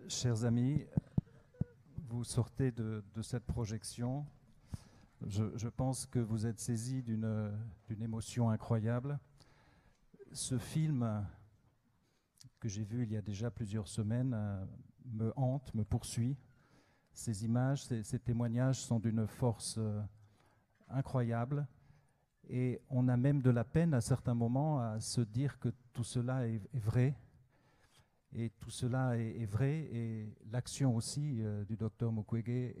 Chers amis, vous sortez de cette projection. Je pense que vous êtes saisis d'une émotion incroyable. Ce film que j'ai vu il y a déjà plusieurs semaines me hante, me poursuit. Ces images, ces témoignages sont d'une force incroyable. Et on a même de la peine à certains moments à se dire que tout cela est vrai. Et tout cela est vrai, et l'action aussi du docteur Mukwege,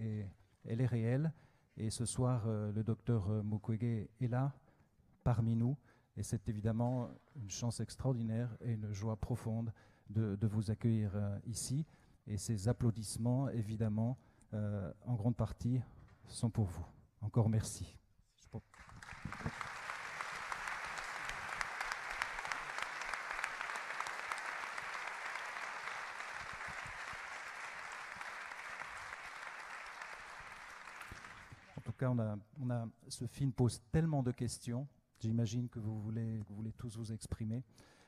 elle est réelle. Et ce soir, le docteur Mukwege est là, parmi nous, et c'est évidemment une chance extraordinaire et une joie profonde de vous accueillir ici. Et ces applaudissements, évidemment, en grande partie, sont pour vous. Encore merci. En tout cas, ce film pose tellement de questions. J'imagine que vous voulez tous vous exprimer.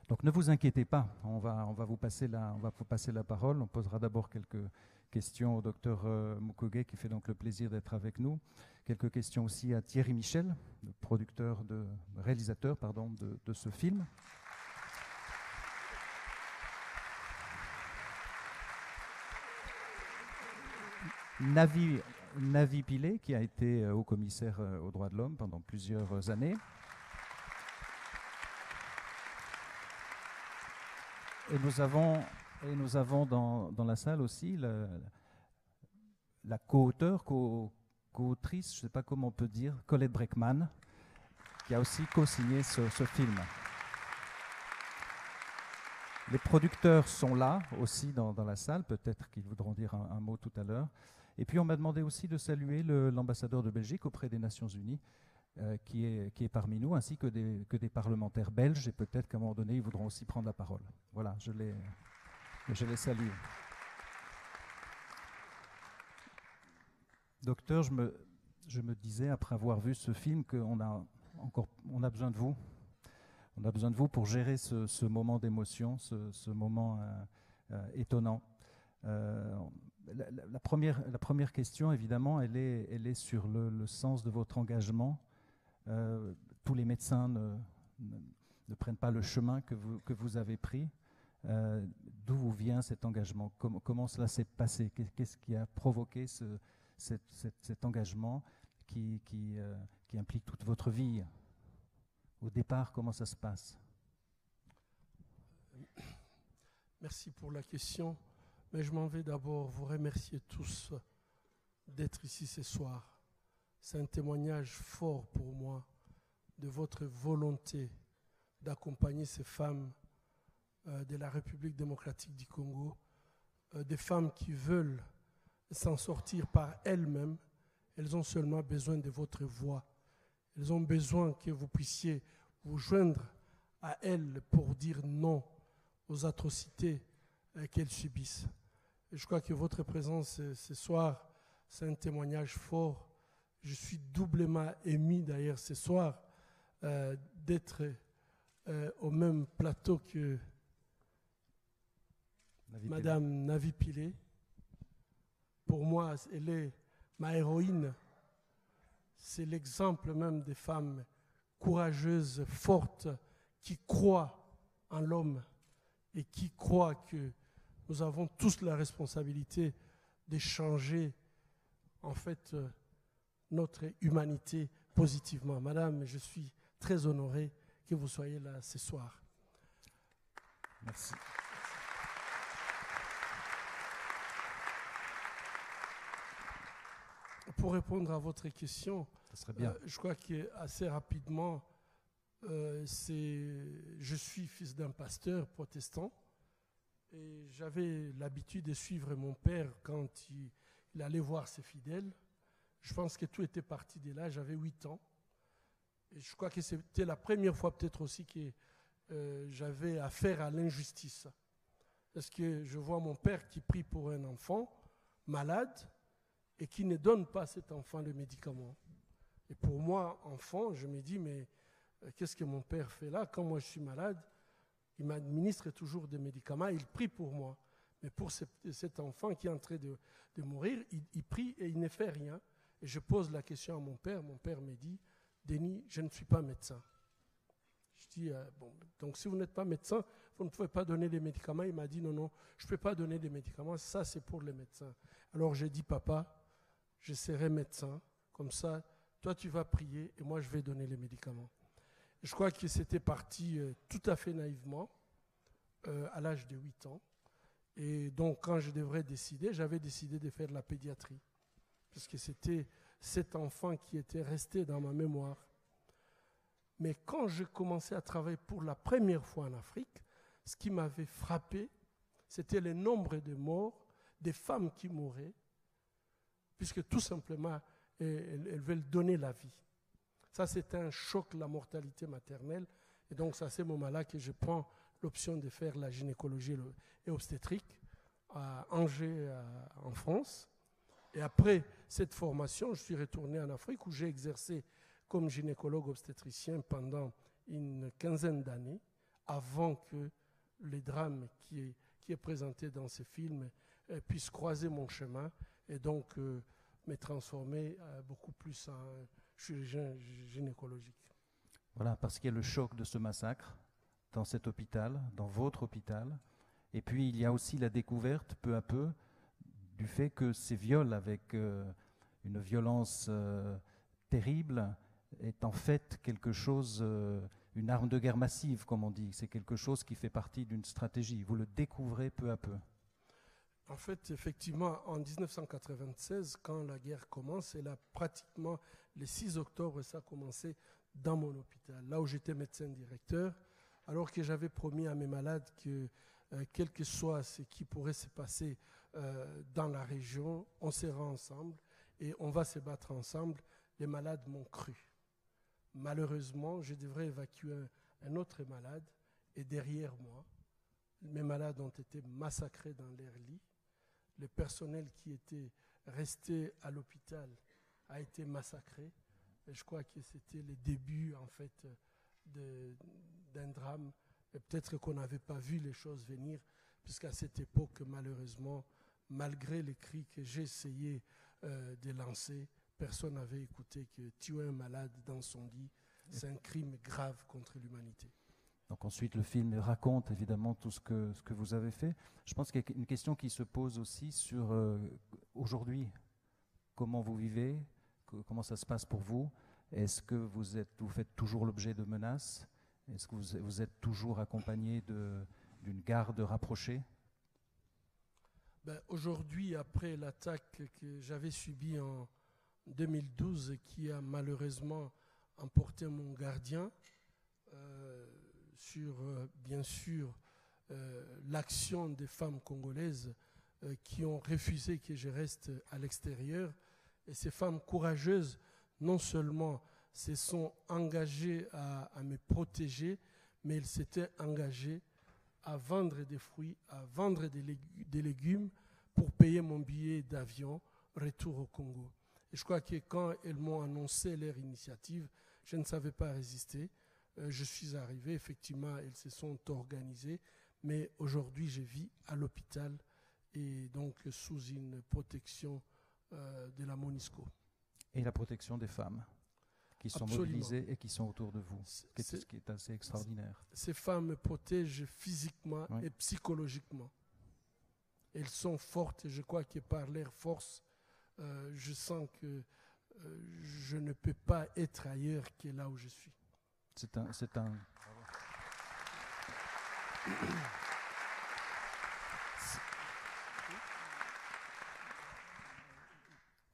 Donc ne vous inquiétez pas, on va vous passer la parole. On posera d'abord quelques questions au docteur Mukwege, qui fait donc le plaisir d'être avec nous. Quelques questions aussi à Thierry Michel, le réalisateur de ce film. Navi Pillay, qui a été haut-commissaire aux droits de l'homme pendant plusieurs années. Et nous avons dans la salle aussi la co-auteure, co-autrice, je ne sais pas comment on peut dire, Colette Breckman, qui a aussi co-signé ce film. Les producteurs sont là aussi dans la salle, peut-être qu'ils voudront dire un mot tout à l'heure. Et puis on m'a demandé aussi de saluer l'ambassadeur de Belgique auprès des Nations Unies, qui est parmi nous, ainsi que des parlementaires belges, et peut-être qu'à un moment donné, ils voudront aussi prendre la parole. Voilà, je les salue. Docteur, je me disais, après avoir vu ce film, qu'on a besoin de vous. On a besoin de vous pour gérer ce moment d'émotion, ce moment étonnant. La première question, évidemment, elle est sur le sens de votre engagement. Tous les médecins ne prennent pas le chemin que vous avez pris. D'où vous vient cet engagement? Comment cela s'est passé? Qu'est-ce qui a provoqué cet engagement qui implique toute votre vie? Au départ, comment ça se passe? Merci pour la question. Mais je m'en vais d'abord vous remercier tous d'être ici ce soir. C'est un témoignage fort pour moi de votre volonté d'accompagner ces femmes de la République démocratique du Congo, des femmes qui veulent s'en sortir par elles-mêmes. Elles ont seulement besoin de votre voix. Elles ont besoin que vous puissiez vous joindre à elles pour dire non aux atrocités qu'elles subissent. Et je crois que votre présence ce soir, c'est un témoignage fort. Je suis doublement ému d'ailleurs ce soir d'être au même plateau que Madame Navi Pillay. Pour moi, elle est ma héroïne. C'est l'exemple même des femmes courageuses, fortes, qui croient en l'homme et qui croient que nous avons tous la responsabilité de changer en fait notre humanité positivement. Madame, je suis très honoré que vous soyez là ce soir. Merci. Pour répondre à votre question, ça serait bien. Je crois qu'assez rapidement, je suis fils d'un pasteur protestant et j'avais l'habitude de suivre mon père quand il allait voir ses fidèles. Je pense que tout était parti de là, j'avais 8 ans. Et je crois que c'était la première fois peut-être aussi que j'avais affaire à l'injustice. Parce que je vois mon père qui prie pour un enfant malade et qui ne donne pas à cet enfant le médicament. Et pour moi, enfant, je me dis, mais qu'est-ce que mon père fait là? Quand moi je suis malade, il m'administre toujours des médicaments, il prie pour moi. Mais pour cet enfant qui est en train de mourir, il prie et il ne fait rien. Et je pose la question à mon père me dit, Denis, je ne suis pas médecin. Je dis, bon, donc si vous n'êtes pas médecin, vous ne pouvez pas donner des médicaments. Il m'a dit, non, je ne peux pas donner des médicaments, ça c'est pour les médecins. Alors j'ai dit, papa, je serai médecin, comme ça, toi tu vas prier et moi je vais donner les médicaments. Et je crois que c'était parti tout à fait naïvement, à l'âge de 8 ans. Et donc quand je devrais décider, j'avais décidé de faire la pédiatrie, parce que c'était cet enfant qui était resté dans ma mémoire. Mais quand j'ai commencé à travailler pour la première fois en Afrique, ce qui m'avait frappé, c'était le nombre de morts, des femmes qui mouraient, puisque tout simplement, elles veulent donner la vie. Ça, c'était un choc, la mortalité maternelle. Et donc, c'est à ce moment-là que je prends l'option de faire la gynécologie et obstétrique à Angers, en France. Et après cette formation, je suis retourné en Afrique où j'ai exercé comme gynécologue obstétricien pendant une quinzaine d'années, avant que les drames qui est présenté dans ce film puissent croiser mon chemin et donc me transformer beaucoup plus en chirurgien gynécologique. Voilà, parce qu'il y a le choc de ce massacre dans cet hôpital, dans votre hôpital, et puis il y a aussi la découverte, peu à peu, du fait que ces viols avec une violence terrible est en fait quelque chose, une arme de guerre massive, comme on dit. C'est quelque chose qui fait partie d'une stratégie. Vous le découvrez peu à peu. En fait, effectivement, en 1996, quand la guerre commence, et là, pratiquement le 6 octobre, ça a commencé dans mon hôpital, là où j'étais médecin directeur, alors que j'avais promis à mes malades que, quel que soit ce qui pourrait se passer dans la région, on sera ensemble et on va se battre ensemble. Les malades m'ont cru. Malheureusement, je devrais évacuer un autre malade et derrière moi, mes malades ont été massacrés dans leur lit. Le personnel qui était resté à l'hôpital a été massacré. Et je crois que c'était le début, en fait, d'un drame. Et peut-être qu'on n'avait pas vu les choses venir, puisqu'à cette époque, malheureusement, malgré les cris que j'ai essayé de lancer, personne n'avait écouté que tuer un malade dans son lit, c'est un crime grave contre l'humanité. Donc ensuite, le film raconte évidemment tout ce que vous avez fait. Je pense qu'il y a une question qui se pose aussi sur aujourd'hui, comment vous vivez, comment ça se passe pour vous. Est-ce que vous faites toujours l'objet de menaces? Est-ce que vous êtes toujours accompagné d'une garde rapprochée? Aujourd'hui, après l'attaque que j'avais subie en 2012 qui a malheureusement emporté mon gardien, sur bien sûr l'action des femmes congolaises qui ont refusé que je reste à l'extérieur. Et ces femmes courageuses, non seulement se sont engagées à me protéger, mais elles s'étaient engagées à vendre des fruits, à vendre des légumes pour payer mon billet d'avion retour au Congo. Et je crois que quand elles m'ont annoncé leur initiative, je ne savais pas résister. Je suis arrivé, effectivement, elles se sont organisées, mais aujourd'hui, je vis à l'hôpital et donc sous une protection de la MONUSCO. Et la protection des femmes qui sont mobilisées et qui sont autour de vous, ce qui est assez extraordinaire. Ces femmes me protègent physiquement et psychologiquement. Elles sont fortes et je crois que par leur force, je sens que je ne peux pas être ailleurs que là où je suis.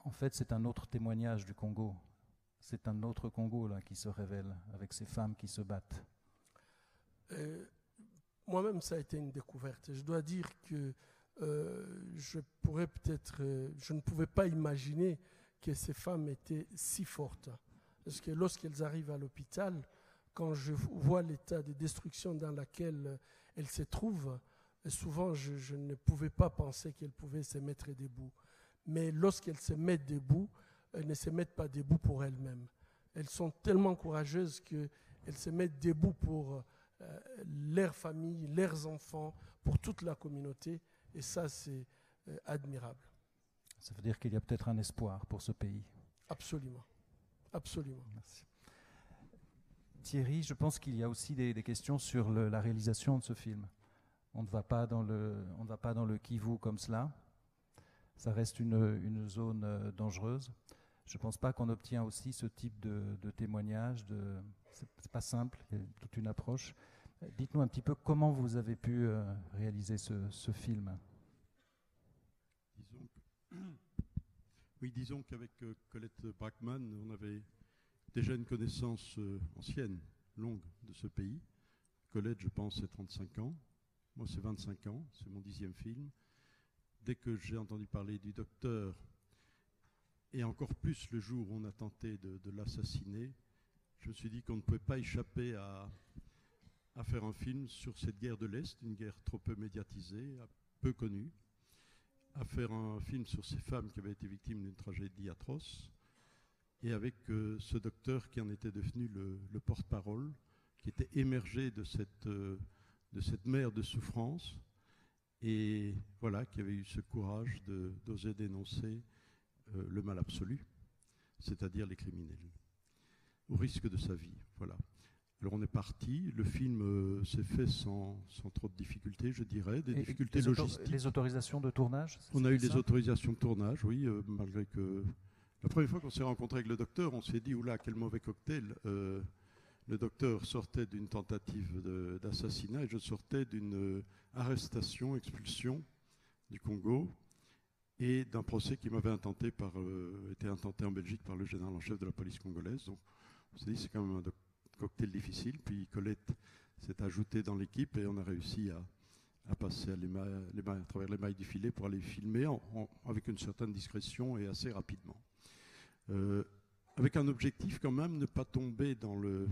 En fait, c'est un autre témoignage du Congo. C'est un autre Congo là qui se révèle avec ces femmes qui se battent. Moi-même, ça a été une découverte. Je dois dire que je ne pouvais pas imaginer que ces femmes étaient si fortes. Parce que lorsqu'elles arrivent à l'hôpital, quand je vois l'état de destruction dans lequel elles se trouvent, souvent je ne pouvais pas penser qu'elles pouvaient se mettre debout. Mais lorsqu'elles se mettent debout, elles ne se mettent pas debout pour elles-mêmes. Elles sont tellement courageuses qu'elles se mettent debout pour leur famille, leurs enfants, pour toute la communauté. Et ça, c'est admirable. Ça veut dire qu'il y a peut-être un espoir pour ce pays. Absolument. Absolument. Merci. Thierry, je pense qu'il y a aussi des questions sur la réalisation de ce film. On ne va pas dans le Kivu comme cela. Ça reste une zone dangereuse. Je ne pense pas qu'on obtient aussi ce type de témoignage. C'est pas simple, il y a toute une approche. Dites-nous un petit peu comment vous avez pu réaliser ce film. Disons qu'avec Colette Brackman, on avait déjà une connaissance ancienne, longue de ce pays. Colette, je pense, c'est 35 ans. Moi, c'est 25 ans. C'est mon 10e film. Dès que j'ai entendu parler du docteur, et encore plus le jour où on a tenté de l'assassiner, je me suis dit qu'on ne pouvait pas échapper à faire un film sur cette guerre de l'Est, une guerre trop peu médiatisée, peu connue, à faire un film sur ces femmes qui avaient été victimes d'une tragédie atroce, et avec ce docteur qui en était devenu le porte-parole, qui était émergé de cette mer de souffrance, et voilà, qui avait eu ce courage d'oser dénoncer le mal absolu, c'est-à-dire les criminels, au risque de sa vie. Voilà. Alors on est parti, le film s'est fait sans trop de difficultés, je dirais, des difficultés logistiques. Les autorisations de tournage? On a eu les autorisations de tournage, oui, malgré que... La première fois qu'on s'est rencontré avec le docteur, on s'est dit, oula, quel mauvais cocktail. Le docteur sortait d'une tentative d'assassinat et je sortais d'une arrestation, expulsion du Congo et d'un procès qui m'avait été intenté en Belgique par le général en chef de la police congolaise. Donc on s'est dit, c'est quand même un cocktail difficile. Puis Colette s'est ajoutée dans l'équipe et on a réussi à passer à travers les mailles du filet pour aller filmer avec une certaine discrétion et assez rapidement. Avec un objectif quand même, ne pas tomber dans le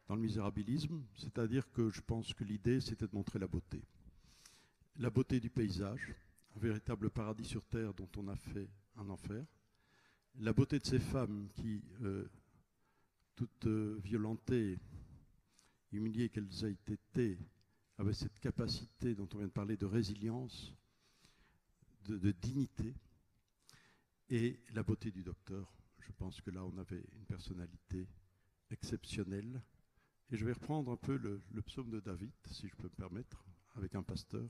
misérabilisme, c'est-à-dire que je pense que l'idée c'était de montrer la beauté du paysage, un véritable paradis sur terre dont on a fait un enfer, la beauté de ces femmes qui, toutes violentées, humiliées qu'elles aient été, avaient cette capacité dont on vient de parler de résilience, de dignité, et la beauté du docteur. Je pense que là on avait une personnalité exceptionnelle. Et je vais reprendre un peu le psaume de David, si je peux me permettre, avec un pasteur,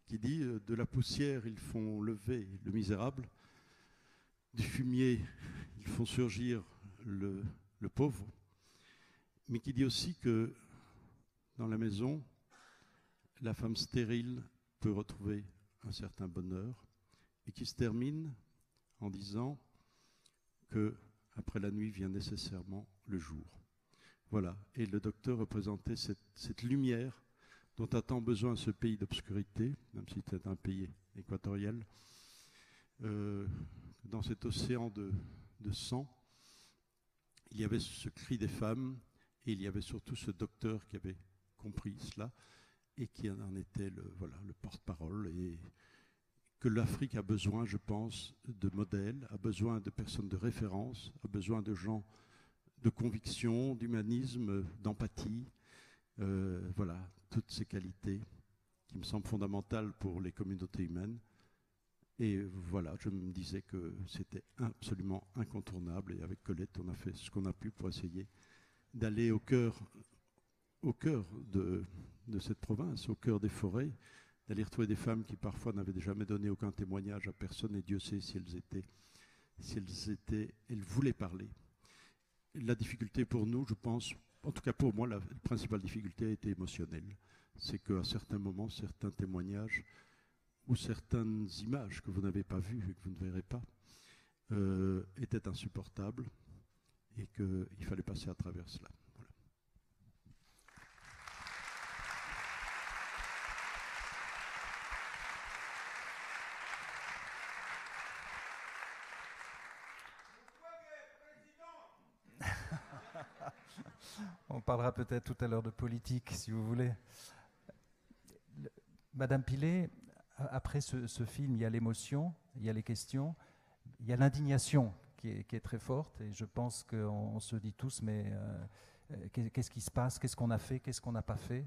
qui dit « De la poussière, ils font lever le misérable, du fumier, ils font surgir le pauvre », mais qui dit aussi que dans la maison, la femme stérile peut retrouver un certain bonheur, et qui se termine en disant que après la nuit vient nécessairement le jour. Voilà, et le docteur représentait cette lumière dont a tant besoin ce pays d'obscurité, même si c'est un pays équatorial, dans cet océan de sang. Il y avait ce cri des femmes, et il y avait surtout ce docteur qui avait compris cela, et qui en était le porte-parole, et que l'Afrique a besoin, je pense, de modèles, a besoin de personnes de référence, a besoin de gens de conviction, d'humanisme, d'empathie, voilà, toutes ces qualités qui me semblent fondamentales pour les communautés humaines. Et voilà, je me disais que c'était absolument incontournable. Et avec Colette, on a fait ce qu'on a pu pour essayer d'aller au cœur de cette province, au cœur des forêts, d'aller retrouver des femmes qui parfois n'avaient jamais donné aucun témoignage à personne, et Dieu sait si elles voulaient parler. La difficulté pour nous, je pense, en tout cas pour moi, la principale difficulté a été émotionnelle. C'est qu'à certains moments, certains témoignages ou certaines images que vous n'avez pas vues et que vous ne verrez pas étaient insupportables et qu'il fallait passer à travers cela. Voilà. On parlera peut-être tout à l'heure de politique, si vous voulez. Madame Pilet, après ce film, il y a l'émotion, il y a les questions, il y a l'indignation qui est très forte, et je pense qu'on se dit tous, mais qu'est-ce qui se passe, qu'est-ce qu'on a fait, qu'est-ce qu'on n'a pas fait.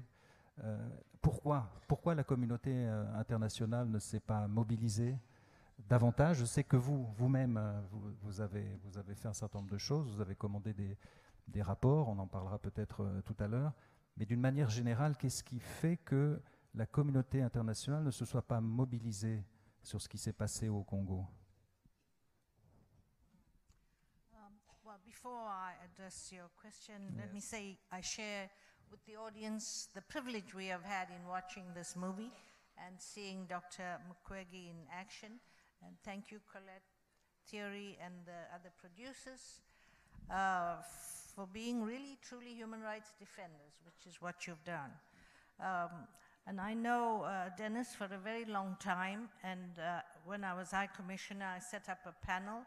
Pourquoi la communauté internationale ne s'est pas mobilisée davantage? Je sais que vous-même, vous avez fait un certain nombre de choses, vous avez commandé des rapports, on en parlera peut-être tout à l'heure, mais d'une manière générale, qu'est-ce qui fait que la communauté internationale ne se soit pas mobilisée sur ce qui s'est passé au Congo? Well, before I address your question, let me say I share with the audience the privilege we have had in watching this movie and seeing Dr. Mukwege in action. And thank you, Colette, Thierry, and the other producers for being really, truly human rights defenders, which is what you've done. And I know Dennis for a very long time, and when I was High Commissioner, I set up a panel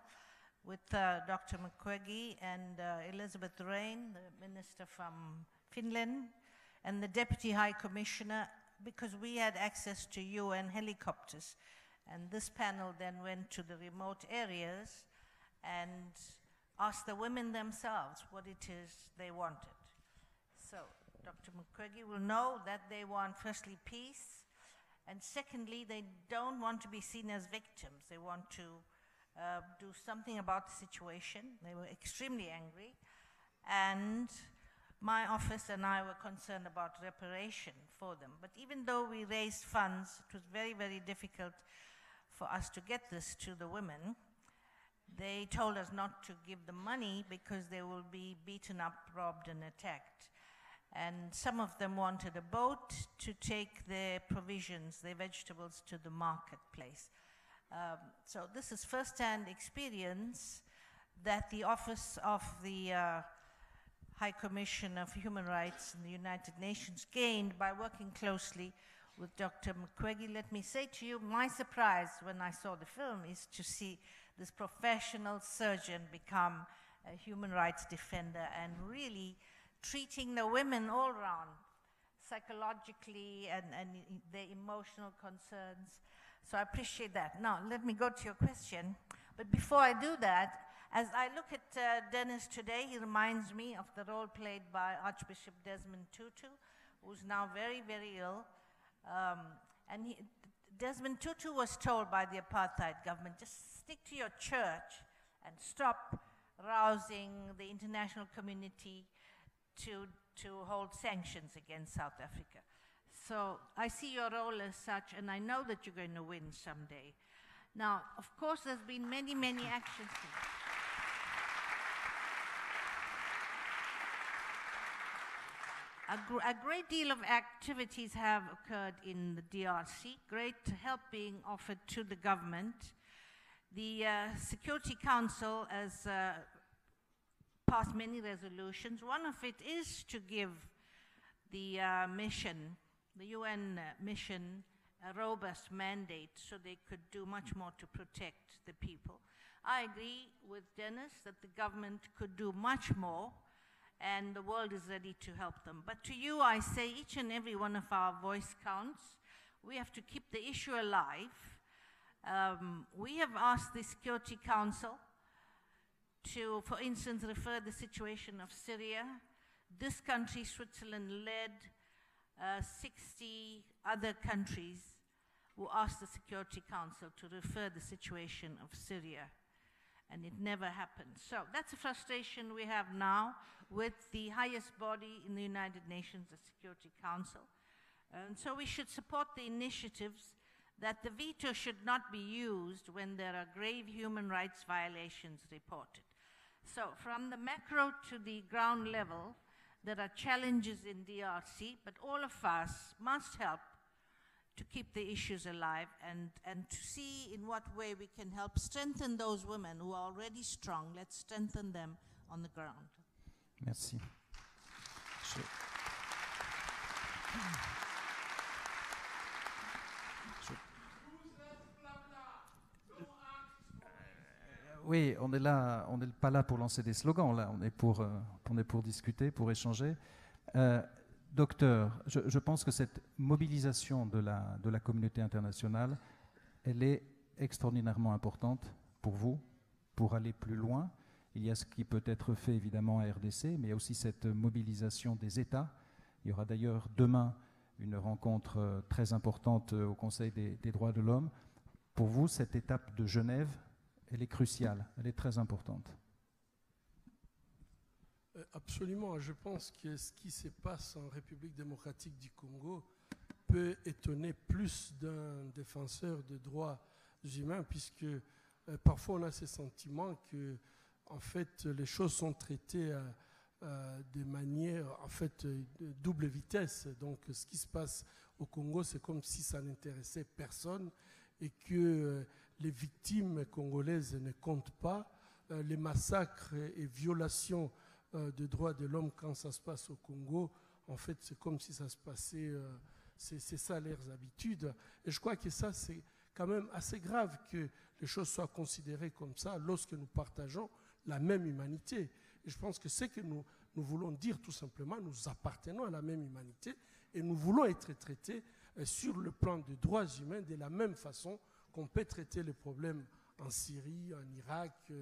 with Dr. Mukwege and Elizabeth Rain, the minister from Finland, and the Deputy High Commissioner, because we had access to UN helicopters. And this panel then went to the remote areas and asked the women themselves what it is they wanted. So Dr. Mukwege will know that they want, firstly, peace, and secondly, they don't want to be seen as victims. They want to do something about the situation. They were extremely angry, and my office and I were concerned about reparation for them. But even though we raised funds, it was very, very difficult for us to get this to the women. They told us not to give them money because they will be beaten up, robbed, and attacked. And some of them wanted a boat to take their provisions, their vegetables, to the marketplace. So this is first-hand experience that the Office of the High Commission of Human Rights in the United Nations gained by working closely with Dr. Mukwege. Let me say to you, my surprise when I saw the film is to see this professional surgeon become a human rights defender and really treating the women all around, psychologically and their emotional concerns. So I appreciate that. Now, let me go to your question. But before I do that, as I look at Dennis today, he reminds me of the role played by Archbishop Desmond Tutu, who's now very, very ill. Desmond Tutu was told by the apartheid government, just stick to your church and stop rousing the international community to hold sanctions against South Africa. So I see your role as such, and I know that you're going to win someday. Now, of course, there's been many, many actions. A great deal of activities have occurred in the DRC, great help being offered to the government. The Security Council has passed many resolutions. One of it is to give the mission, the UN mission, a robust mandate so they could do much more to protect the people. I agree with Dennis that the government could do much more, and the world is ready to help them. But to you, I say each and every one of our voice counts. We have to keep the issue alive. We have asked the Security Council to, for instance, refer the situation of Syria. This country, Switzerland, led 60 other countries who asked the Security Council to refer the situation of Syria, and it never happened. So that's a frustration we have now with the highest body in the United Nations, the Security Council. And so we should support the initiatives that the veto should not be used when there are grave human rights violations reported. So from the macro to the ground level, there are challenges in DRC, but all of us must help to keep the issues alive and to see in what way we can help strengthen those women who are already strong. Let's strengthen them on the ground. Merci. Oui, on n'est pas là pour lancer des slogans, là, on est pour discuter, pour échanger. Docteur, je pense que cette mobilisation de la communauté internationale, elle est extraordinairement importante pour vous, pour aller plus loin. Il y a ce qui peut être fait évidemment à RDC, mais il y a aussi cette mobilisation des États. Il y aura d'ailleurs demain une rencontre très importante au Conseil des droits de l'homme. Pour vous, cette étape de Genève, elle est cruciale, elle est très importante. Absolument. Je pense que ce qui se passe en République démocratique du Congo peut étonner plus d'un défenseur de droits humains, puisque parfois on a ce sentiment que en fait, les choses sont traitées de manière en fait, de double vitesse. Donc ce qui se passe au Congo, c'est comme si ça n'intéressait personne et que les victimes congolaises ne comptent pas. Les massacres et violations de droits de l'homme quand ça se passe au Congo, en fait, c'est comme si ça se passait, c'est ça leurs habitudes. Et je crois que ça, c'est quand même assez grave que les choses soient considérées comme ça lorsque nous partageons la même humanité. Et je pense que c'est que nous voulons dire tout simplement, nous appartenons à la même humanité et nous voulons être traités sur le plan des droits humains de la même façon qu'on peut traiter les problèmes en Syrie, en Irak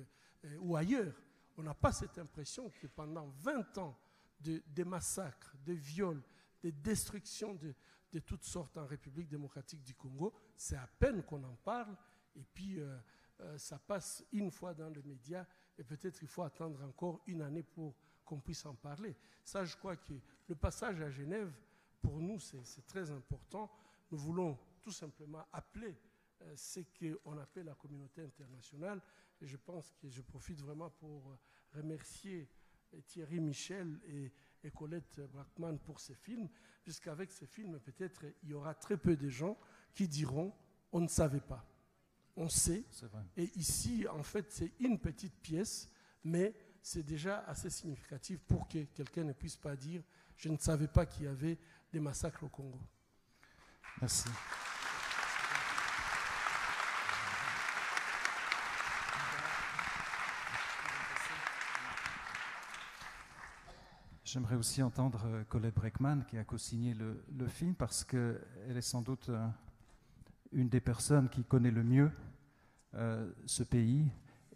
ou ailleurs. On n'a pas cette impression que pendant 20 ans de massacres, de viols, de destructions de toutes sortes en République démocratique du Congo, c'est à peine qu'on en parle et puis ça passe une fois dans les médias et peut-être il faut attendre encore une année pour qu'on puisse en parler. Ça, je crois que le passage à Genève, pour nous, c'est très important. Nous voulons tout simplement appeler ce qu'on appelle la communauté internationale. Et je pense que je profite vraiment pour remercier Thierry Michel et Colette Brackman pour ces films, puisqu'avec ces films, peut-être, il y aura très peu de gens qui diront « on ne savait pas ». On sait. Et ici, en fait, c'est une petite pièce, mais c'est déjà assez significatif pour que quelqu'un ne puisse pas dire « je ne savais pas qu'il y avait des massacres au Congo ». Merci. J'aimerais aussi entendre Colette Brackman, qui a co-signé le film, parce qu'elle est sans doute une des personnes qui connaît le mieux ce pays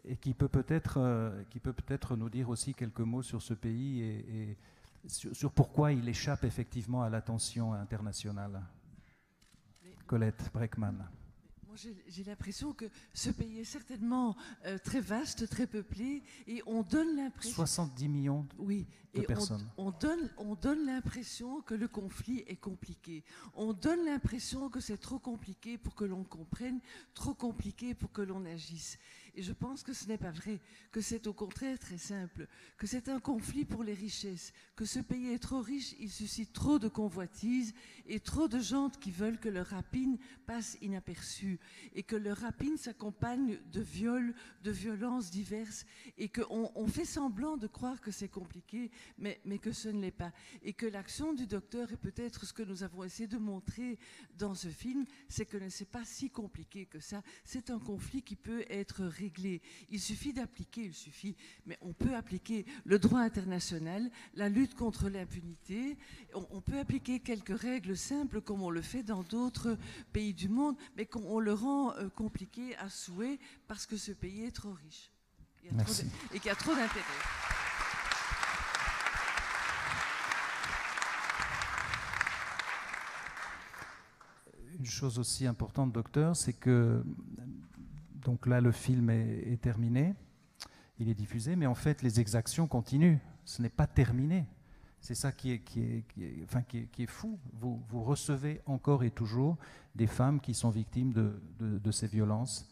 et qui peut peut-être nous dire aussi quelques mots sur ce pays et sur pourquoi il échappe effectivement à l'attention internationale. Colette Brackman. Moi, j'ai l'impression que ce pays est certainement très vaste, très peuplé, et on donne l'impression... 70 millions de personnes. On donne l'impression que le conflit est compliqué. On donne l'impression que c'est trop compliqué pour que l'on comprenne, trop compliqué pour que l'on agisse. Et je pense que ce n'est pas vrai, que c'est au contraire très simple, que c'est un conflit pour les richesses, que ce pays est trop riche, il suscite trop de convoitises et trop de gens qui veulent que leur rapine passe inaperçue et que leur rapine s'accompagne de viols, de violences diverses et qu'on fait semblant de croire que c'est compliqué, mais que ce ne l'est pas. Et que l'action du docteur, et peut-être ce que nous avons essayé de montrer dans ce film, c'est que ce n'est pas si compliqué que ça. C'est un conflit qui peut être réglé. Il suffit d'appliquer, mais on peut appliquer le droit international, la lutte contre l'impunité, on peut appliquer quelques règles simples comme on le fait dans d'autres pays du monde, mais qu'on le rend compliqué à souhait parce que ce pays est trop riche et qu'il y a trop d'intérêt. Une chose aussi importante, docteur, c'est que donc là, le film est terminé, il est diffusé, mais en fait, les exactions continuent. Ce n'est pas terminé. C'est ça qui est fou. Vous recevez encore et toujours des femmes qui sont victimes de ces violences.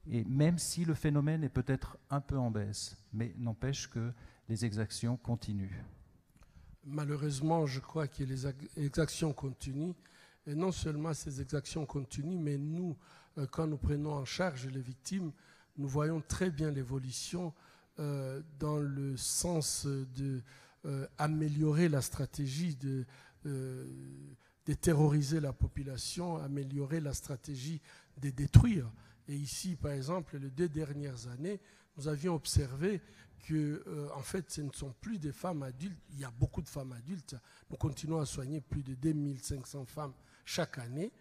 Et même si le phénomène est peut-être un peu en baisse, mais n'empêche que les exactions continuent. Malheureusement, je crois que les exactions continuent. Et non seulement ces exactions continuent, mais nous, quand nous prenons en charge les victimes, nous voyons très bien l'évolution dans le sens d'améliorer la stratégie de terroriser la population, améliorer la stratégie de détruire. Et ici, par exemple, les 2 dernières années, nous avions observé que, en fait, ce ne sont plus des femmes adultes. Il y a beaucoup de femmes adultes. Nous continuons à soigner plus de 2500 femmes chaque année.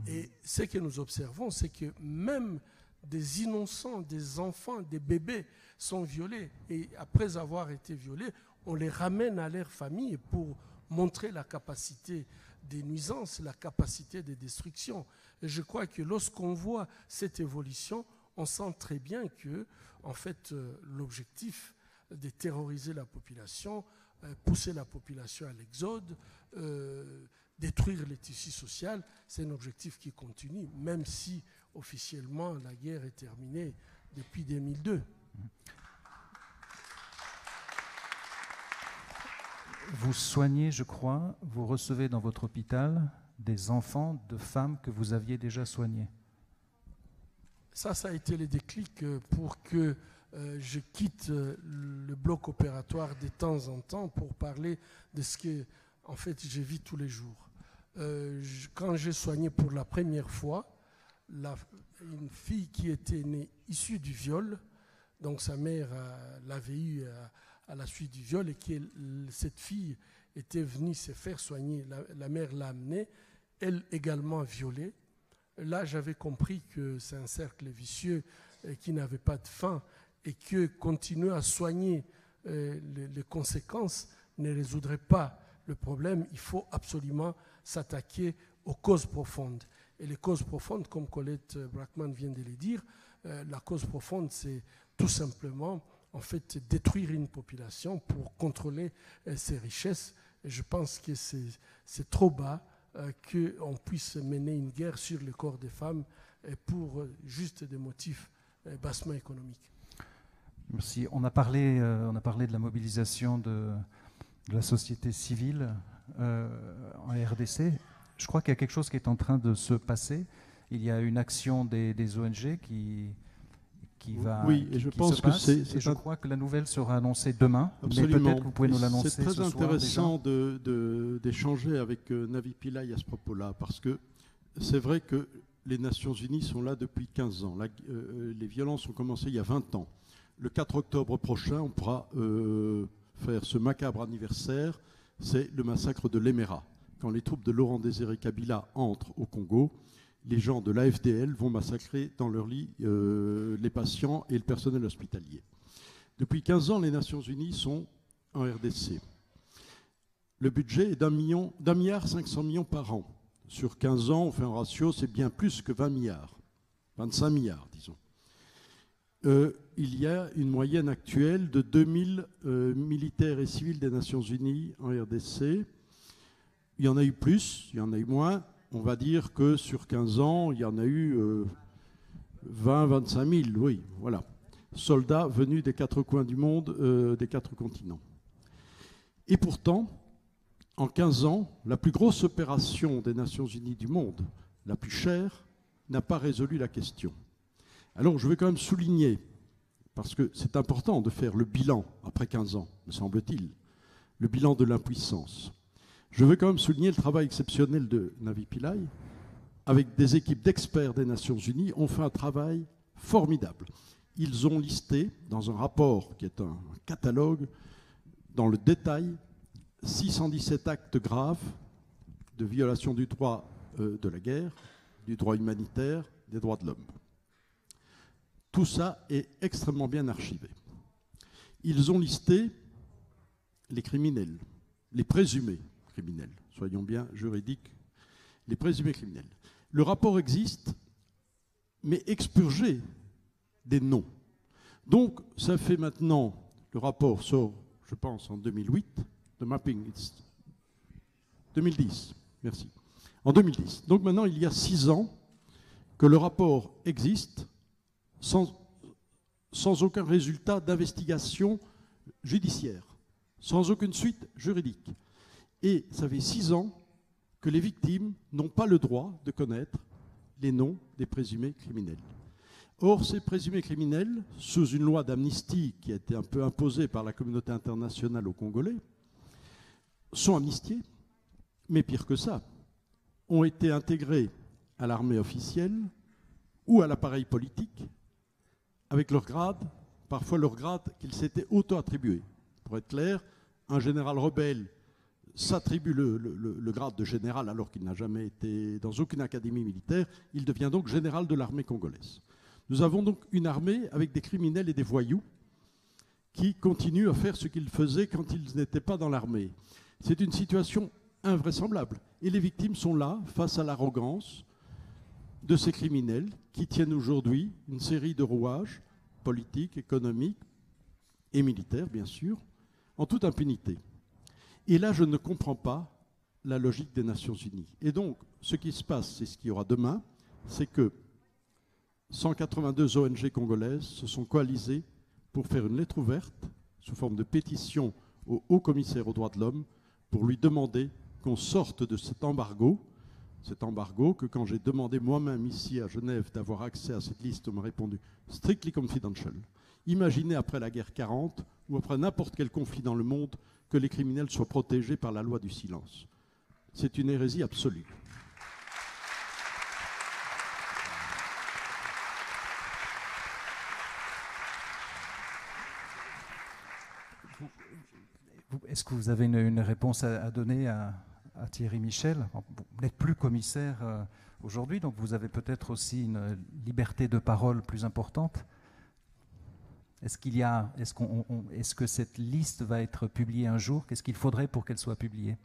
Et ce que nous observons, c'est que même des innocents, des enfants, des bébés sont violés. Et après avoir été violés, on les ramène à leur famille pour montrer la capacité des nuisances, la capacité de destruction. Et je crois que lorsqu'on voit cette évolution, on sent très bien que, en fait, l'objectif de terroriser la population, pousser la population à l'exode, détruire les tissus sociaux, c'est un objectif qui continue, même si officiellement la guerre est terminée depuis 2002. Vous soignez, je crois, vous recevez dans votre hôpital des enfants de femmes que vous aviez déjà soignées. Ça a été le déclic pour que je quitte le bloc opératoire de temps en temps pour parler de ce que, en fait, je vis tous les jours. Quand j'ai soigné pour la première fois une fille qui était née issue du viol, donc sa mère l'avait eue à la suite du viol, et cette fille était venue se faire soigner. La mère l'a amenée, elle également violée. Là, j'avais compris que c'est un cercle vicieux qui n'avait pas de fin, et que continuer à soigner les conséquences ne résoudrait pas le problème. Il faut absolument s'attaquer aux causes profondes. Et les causes profondes, comme Colette Brackman vient de le dire, la cause profonde, c'est tout simplement, en fait, détruire une population pour contrôler ses richesses. Et je pense que c'est trop bas qu'on puisse mener une guerre sur le corps des femmes pour juste des motifs bassement économiques. Merci. On a parlé de la mobilisation de la société civile en RDC. Je crois qu'il y a quelque chose qui est en train de se passer. Il y a une action des ONG qui va oui, et je pense que et je crois que la nouvelle sera annoncée demain. Absolument. Mais peut-être que vous pouvez nous l'annoncer ce soir. C'est très intéressant d'échanger avec Navi Pillay à ce propos-là, parce que c'est vrai que les Nations Unies sont là depuis 15 ans. Les violences ont commencé il y a 20 ans. Le 4 octobre prochain, on pourra faire ce macabre anniversaire. C'est le massacre de l'Emera. Quand les troupes de Laurent Désiré Kabila entrent au Congo, les gens de l'AFDL vont massacrer dans leur lit les patients et le personnel hospitalier. Depuis 15 ans, les Nations Unies sont en RDC. Le budget est d'1,5 milliard par an. Sur 15 ans, on fait un ratio, c'est bien plus que 20 milliards. 25 milliards, disons. Il y a une moyenne actuelle de 2000 militaires et civils des Nations Unies en RDC. Il y en a eu plus, il y en a eu moins. On va dire que sur 15 ans, il y en a eu 20-25 000, oui, voilà. Soldats venus des 4 coins du monde, des 4 continents. Et pourtant, en 15 ans, la plus grosse opération des Nations Unies du monde, la plus chère, n'a pas résolu la question. Alors je vais quand même souligner, parce que c'est important de faire le bilan, après 15 ans, me semble-t-il, le bilan de l'impuissance. Je veux quand même souligner le travail exceptionnel de Navi Pillay, avec des équipes d'experts des Nations Unies, ont fait un travail formidable. Ils ont listé, dans un rapport qui est un catalogue, dans le détail, 617 actes graves de violation du droit de la guerre, du droit humanitaire, des droits de l'homme. Tout ça est extrêmement bien archivé. Ils ont listé les criminels, les présumés criminels, soyons bien juridiques, les présumés criminels. Le rapport existe, mais expurgé des noms. Donc, ça fait maintenant, le rapport sort, je pense, en 2008, The Mapping, it's 2010, merci. En 2010. Donc maintenant, il y a 6 ans que le rapport existe sans aucun résultat d'investigation judiciaire, sans aucune suite juridique. Et ça fait 6 ans que les victimes n'ont pas le droit de connaître les noms des présumés criminels. Or, ces présumés criminels, sous une loi d'amnistie qui a été un peu imposée par la communauté internationale aux Congolais, sont amnistiés, mais pire que ça, ont été intégrés à l'armée officielle ou à l'appareil politique, avec leur grade, parfois leur grade qu'ils s'étaient auto-attribués. Pour être clair, un général rebelle s'attribue le grade de général alors qu'il n'a jamais été dans aucune académie militaire, il devient donc général de l'armée congolaise. Nous avons donc une armée avec des criminels et des voyous qui continuent à faire ce qu'ils faisaient quand ils n'étaient pas dans l'armée. C'est une situation invraisemblable. Et les victimes sont là, face à l'arrogance de ces criminels qui tiennent aujourd'hui une série de rouages politiques, économiques et militaires, bien sûr, en toute impunité. Et là, je ne comprends pas la logique des Nations Unies. Et donc, ce qui se passe, c'est ce qu'il y aura demain, c'est que 182 ONG congolaises se sont coalisées pour faire une lettre ouverte, sous forme de pétition au Haut-Commissaire aux droits de l'homme, pour lui demander qu'on sorte de cet embargo que quand j'ai demandé moi-même ici à Genève d'avoir accès à cette liste, on m'a répondu « strictly confidential ». Imaginez après la guerre 40 ou après n'importe quel conflit dans le monde que les criminels soient protégés par la loi du silence. C'est une hérésie absolue. Est-ce que vous avez une réponse à donner à Thierry Michel? Vous n'êtes plus commissaire aujourd'hui, donc vous avez peut-être aussi une liberté de parole plus importante. Est-ce que cette liste va être publiée un jour? Qu'est-ce qu'il faudrait pour qu'elle soit publiée?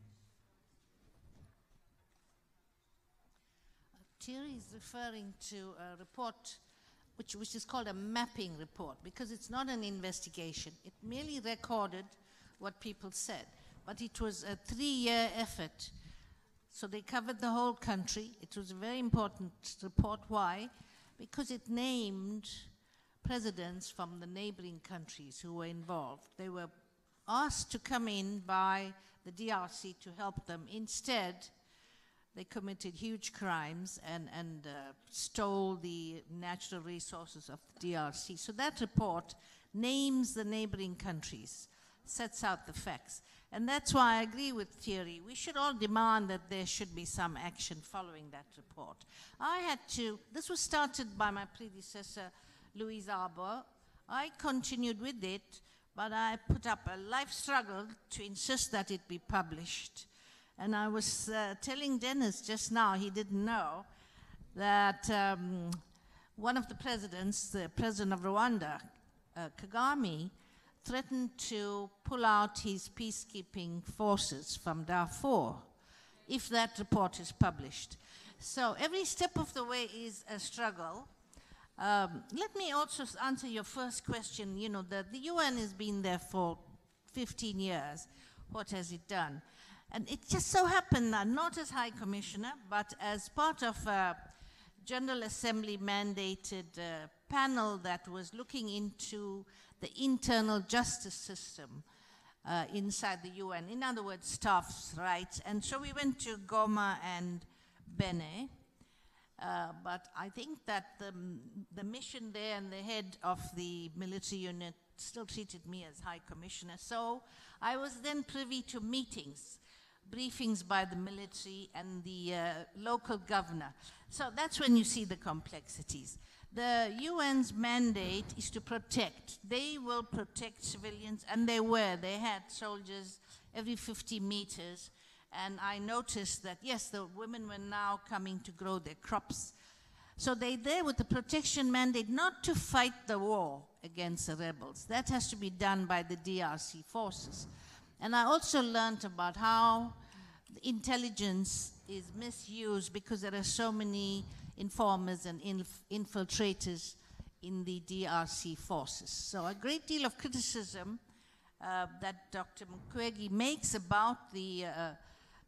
Thierry is referring to a report which is called a mapping report, because it's not an investigation. It merely recorded what people said. But it was a 3-year effort. So they covered the whole country. It was a very important report. Why? Because it named presidents from the neighboring countries who were involved. They were asked to come in by the DRC to help them. Instead, they committed huge crimes and stole the natural resources of the DRC. So that report names the neighboring countries, sets out the facts. And that's why I agree with Thierry. We should all demand that there should be some action following that report. This was started by my predecessor, Louise Arbour. I continued with it, but I put up a life struggle to insist that it be published. And I was telling Dennis just now, he didn't know, that one of the presidents, the president of Rwanda, Kagame, threatened to pull out his peacekeeping forces from Darfur if that report is published. So every step of the way is a struggle. Let me also answer your first question. You know, the UN has been there for 15 years. What has it done? And it just so happened that not as High Commissioner, but as part of a General Assembly mandated panel that was looking into the internal justice system inside the UN. In other words, staff's rights. And so we went to Goma and Benin. But I think that the mission there and the head of the military unit still treated me as High Commissioner. So I was then privy to meetings, briefings by the military and the local governor. So that's when you see the complexities. The UN's mandate is to protect. They will protect civilians, and they were. They had soldiers every 50 meters. And I noticed that, yes, the women were now coming to grow their crops. So they're there with the protection mandate, not to fight the war against the rebels. That has to be done by the DRC forces. And I also learned about how intelligence is misused because there are so many informers and infiltrators in the DRC forces. So a great deal of criticism that Dr. Mukwege makes about the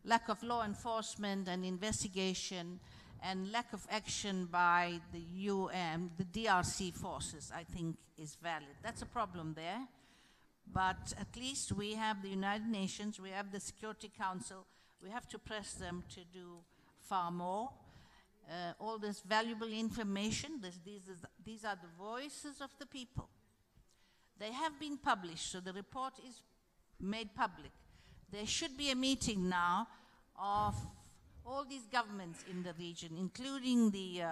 lack of law enforcement and investigation and lack of action by the UN, the DRC forces, I think is valid. That's a problem there. But at least we have the United Nations, we have the Security Council, we have to press them to do far more. All this valuable information, these are the voices of the people. They have been published, so the report is made public. There should be a meeting now of all these governments in the region, including the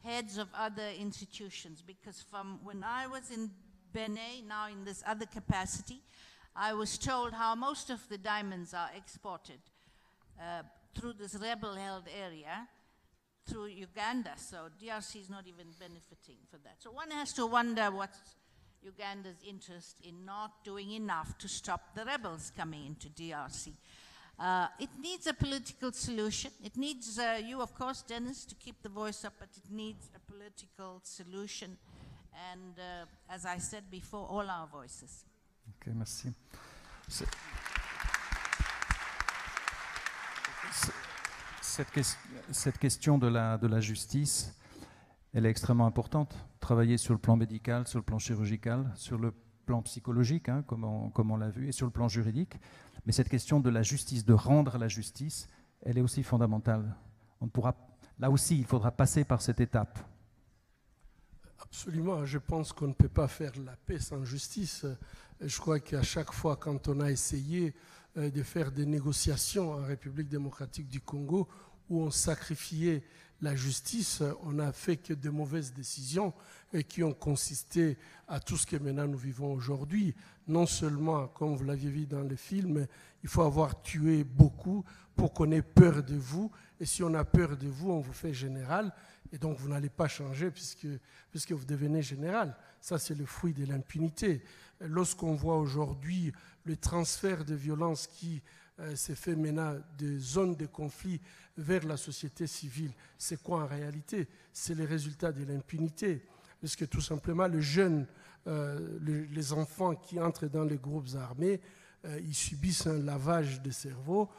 heads of other institutions, because from when I was in Benin, now in this other capacity, I was told how most of the diamonds are exported through this rebel-held area, through Uganda, so DRC is not even benefiting for that. So one has to wonder what's Uganda's interest in not doing enough to stop the rebels coming into DRC. It needs a political solution. It needs you, of course, Dennis, to keep the voice up, but it needs a political solution. And as I said before, all our voices. Ok, merci. Cette question de la justice, elle est extrêmement importante. Travailler sur le plan médical, sur le plan chirurgical, sur le plan psychologique, hein, comme on l'a vu, et sur le plan juridique. Mais cette question de la justice, de rendre la justice, elle est aussi fondamentale. Là aussi, il faudra passer par cette étape. Absolument, je pense qu'on ne peut pas faire la paix sans justice. Je crois qu'à chaque fois, quand on a essayé de faire des négociations en République démocratique du Congo, où on sacrifiait la justice, on n'a fait que de mauvaises décisions qui ont consisté à tout ce que maintenant nous vivons aujourd'hui. Non seulement, comme vous l'aviez vu dans le film, il faut avoir tué beaucoup pour qu'on ait peur de vous. Et si on a peur de vous, on vous fait général. Et donc, vous n'allez pas changer puisque vous devenez général. Ça, c'est le fruit de l'impunité. Lorsqu'on voit aujourd'hui le transfert de violence qui s'est fait maintenant des zones de conflit vers la société civile, c'est quoi en réalité? C'est les résultats de l'impunité. Parce que tout simplement, les jeunes, les enfants qui entrent dans les groupes armés, ils subissent un lavage de cerveau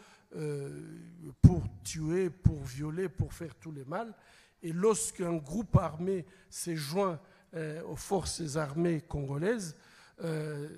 pour tuer, pour violer, pour faire tout le mal. Et lorsqu'un groupe armé s'est joint aux forces armées congolaises,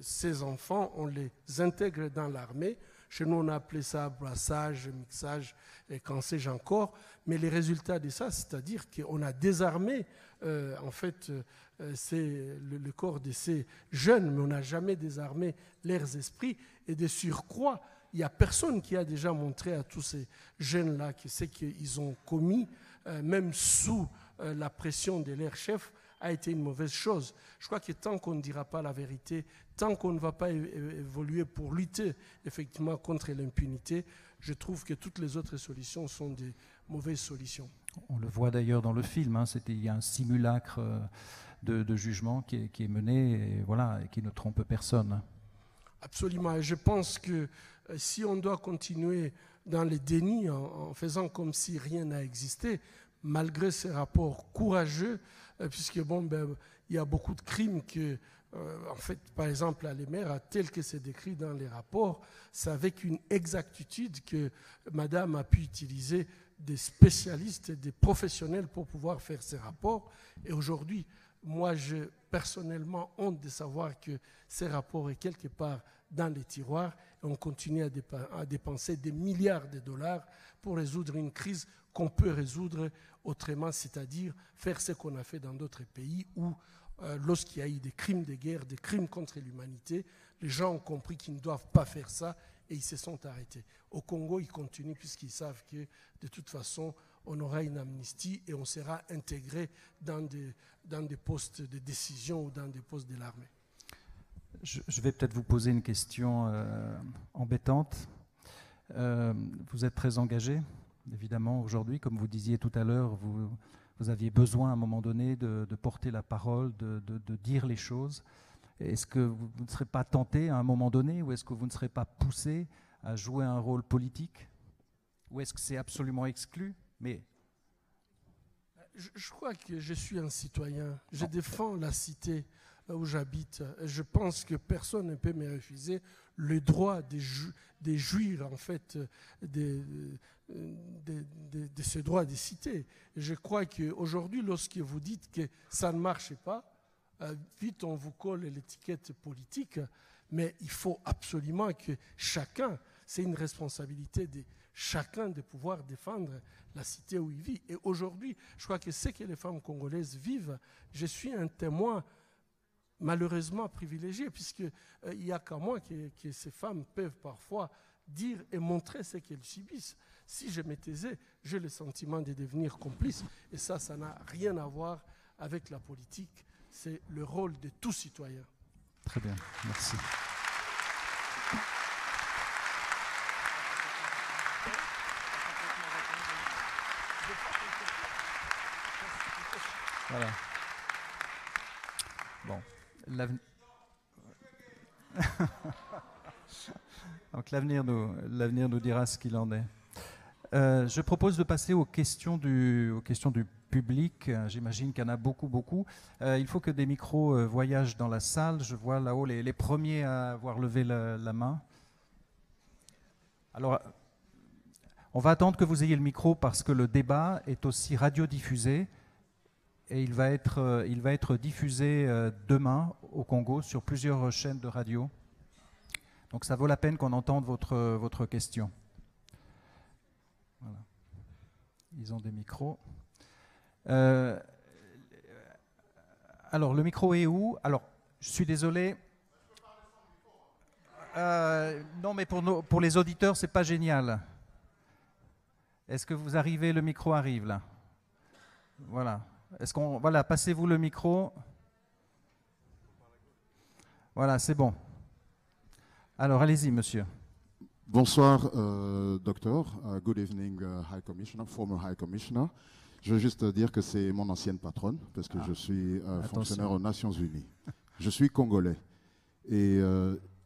ces enfants, on les intègre dans l'armée. Chez nous, on a appelé ça brassage, mixage, et qu'en sais-je encore. Mais les résultats de ça, c'est-à-dire qu'on a désarmé en fait le corps de ces jeunes, mais on n'a jamais désarmé leurs esprits. Et de surcroît, il n'y a personne qui a déjà montré à tous ces jeunes-là que ce qu'ils ont commis, même sous la pression de leur chef, a été une mauvaise chose. Je crois que tant qu'on ne dira pas la vérité, tant qu'on ne va pas évoluer pour lutter effectivement contre l'impunité, je trouve que toutes les autres solutions sont des mauvaises solutions. On le voit d'ailleurs dans le film, hein, il y a un simulacre de jugement qui est mené et, voilà, et qui ne trompe personne. Absolument. Et je pense que si on doit continuer dans les dénis en faisant comme si rien n'a existé, malgré ces rapports courageux, puisque il y a beaucoup de crimes que, en fait, par exemple, à l'Emera, tel que c'est décrit dans les rapports, c'est avec une exactitude que Madame a pu utiliser des spécialistes, des professionnels pour pouvoir faire ces rapports. Et aujourd'hui, moi, j'ai personnellement honte de savoir que ces rapports sont quelque part dans les tiroirs et on continue à dépenser des milliards de dollars pour résoudre une crise qu'on peut résoudre autrement, c'est-à-dire faire ce qu'on a fait dans d'autres pays où, lorsqu'il y a eu des crimes de guerre, des crimes contre l'humanité, les gens ont compris qu'ils ne doivent pas faire ça et ils se sont arrêtés. Au Congo, ils continuent puisqu'ils savent que, de toute façon, on aura une amnistie et on sera intégré dans des postes de décision ou dans des postes de l'armée. Je vais peut-être vous poser une question embêtante. Vous êtes très engagé, évidemment, aujourd'hui. Comme vous disiez tout à l'heure, vous aviez besoin à un moment donné de porter la parole, de dire les choses. Est-ce que vous ne serez pas tenté à un moment donné, ou est-ce que vous ne serez pas poussé à jouer un rôle politique? Ou est-ce que c'est absolument exclu? Mais je crois que je suis un citoyen. Je défends la cité où j'habite. Je pense que personne ne peut me refuser le droit de jouir en fait de ce droit de cité. Je crois qu'aujourd'hui, lorsque vous dites que ça ne marche pas, vite on vous colle l'étiquette politique, mais il faut absolument que chacun, c'est une responsabilité de chacun de pouvoir défendre la cité où il vit. Et aujourd'hui, je crois que ce que les femmes congolaises vivent, je suis un témoin malheureusement privilégié, puisqu'il n'y a qu'à moi que ces femmes peuvent parfois dire et montrer ce qu'elles subissent. Si je me taisais, j'ai le sentiment de devenir complice. Et ça n'a rien à voir avec la politique. C'est le rôle de tout citoyen. Très bien, merci. Voilà. Bon, Donc l'avenir nous dira ce qu'il en est. Je propose de passer aux questions du public. J'imagine qu'il y en a beaucoup. Il faut que des micros voyagent dans la salle. Je vois là-haut les premiers à avoir levé la main. Alors, on va attendre que vous ayez le micro parce que le débat est aussi radiodiffusé et il va être diffusé demain au Congo sur plusieurs chaînes de radio. Donc ça vaut la peine qu'on entende votre question. Voilà. Ils ont des micros. Alors, le micro est où? Alors, je suis désolé. Non, mais pour les auditeurs, c'est pas génial. Est-ce que vous arrivez? Le micro arrive là. Voilà. Voilà, passez-vous le micro. Voilà, c'est bon. Alors, allez-y, monsieur. Bonsoir, docteur. Good evening, High Commissioner, former High Commissioner. Je veux juste dire que c'est mon ancienne patronne, parce que je suis fonctionnaire aux Nations Unies. Je suis congolais. Et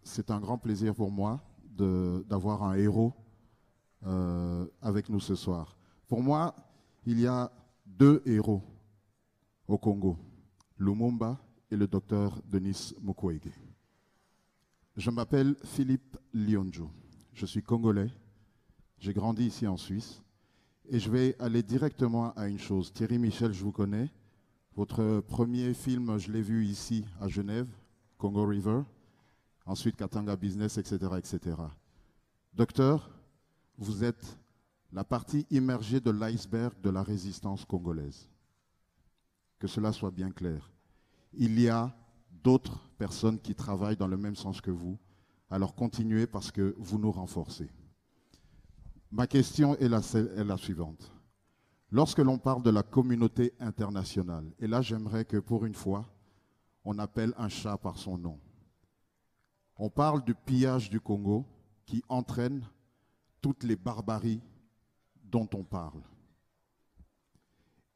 c'est un grand plaisir pour moi d'avoir un héros avec nous ce soir. Pour moi, il y a deux héros au Congo, Lumumba et le docteur Denis Mukwege. Je m'appelle Philippe Lionjo. Je suis congolais. J'ai grandi ici en Suisse. Et je vais aller directement à une chose. Thierry Michel, je vous connais. Votre premier film, je l'ai vu ici à Genève, Congo River. Ensuite, Katanga Business, etc., etc. Docteur, vous êtes la partie immergée de l'iceberg de la résistance congolaise. Que cela soit bien clair. Il y a d'autres personnes qui travaillent dans le même sens que vous. Alors continuez parce que vous nous renforcez. Ma question est la suivante. Lorsque l'on parle de la communauté internationale, et là j'aimerais que pour une fois, on appelle un chat par son nom. On parle du pillage du Congo qui entraîne toutes les barbaries dont on parle.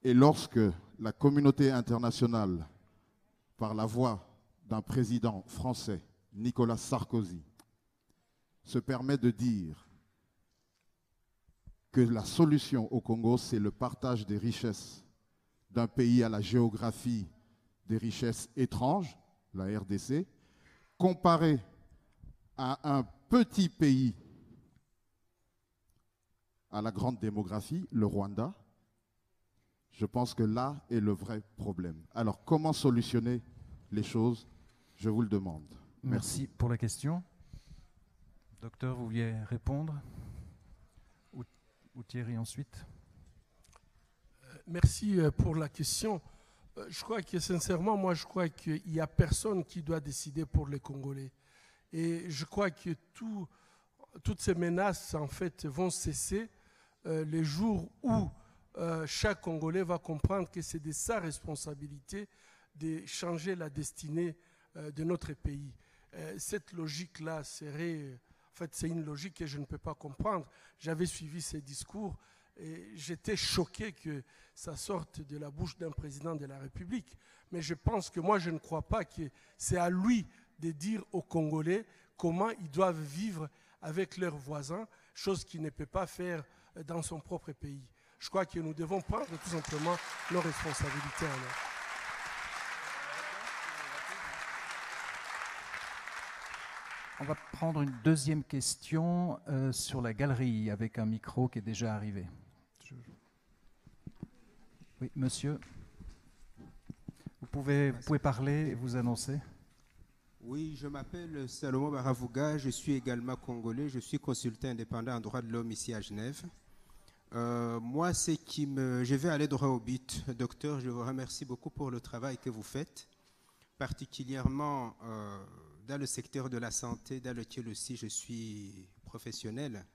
Et lorsque la communauté internationale, par la voix d'un président français, Nicolas Sarkozy, se permet de dire que la solution au Congo, c'est le partage des richesses d'un pays à la géographie des richesses étranges, la RDC, comparé à un petit pays à la grande démographie, le Rwanda, je pense que là est le vrai problème. Alors, comment solutionner les choses? Je vous le demande. Merci pour la question. Docteur, vous vouliez répondre? Ou Thierry ensuite? Merci pour la question. Je crois que sincèrement, moi je crois qu'il n'y a personne qui doit décider pour les Congolais. Et je crois que toutes ces menaces en fait vont cesser les jours où chaque Congolais va comprendre que c'est de sa responsabilité de changer la destinée de notre pays. Cette logique-là serait... En fait, c'est une logique que je ne peux pas comprendre. J'avais suivi ces discours et j'étais choqué que ça sorte de la bouche d'un président de la République. Mais je pense que moi, je ne crois pas que c'est à lui de dire aux Congolais comment ils doivent vivre avec leurs voisins, chose qu'il ne peut pas faire dans son propre pays. Je crois que nous devons prendre tout simplement nos responsabilités en main. On va prendre une deuxième question sur la galerie avec un micro qui est déjà arrivé. Oui, monsieur. Vous pouvez parler et vous annoncer. Oui, je m'appelle Salomon Baravouga, je suis également congolais, je suis consultant indépendant en droit de l'homme ici à Genève. Moi, je vais aller droit au but. Docteur, je vous remercie beaucoup pour le travail que vous faites, particulièrement dans le secteur de la santé, dans lequel aussi je suis professionnel.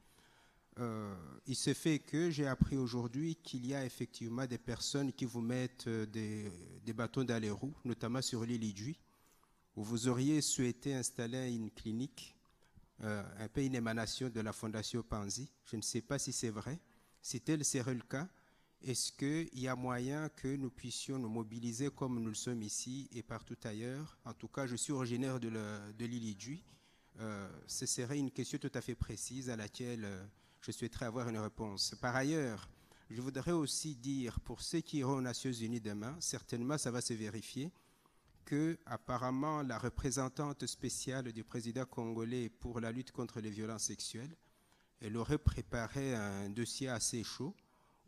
Il se fait que j'ai appris aujourd'hui qu'il y a effectivement des personnes qui vous mettent des bâtons dans les roues, notamment sur l'île Idjouy, où vous auriez souhaité installer une clinique, un peu une émanation de la Fondation Panzi. Je ne sais pas si c'est vrai. Si tel serait le cas, est-ce qu'il y a moyen que nous puissions nous mobiliser comme nous le sommes ici et partout ailleurs? En tout cas, je suis originaire de l'île Idjouy. Ce serait une question tout à fait précise à laquelle je souhaiterais avoir une réponse. Par ailleurs, je voudrais aussi dire, pour ceux qui iront aux Nations Unies demain, certainement ça va se vérifier, que apparemment la représentante spéciale du président congolais pour la lutte contre les violences sexuelles, elle aurait préparé un dossier assez chaud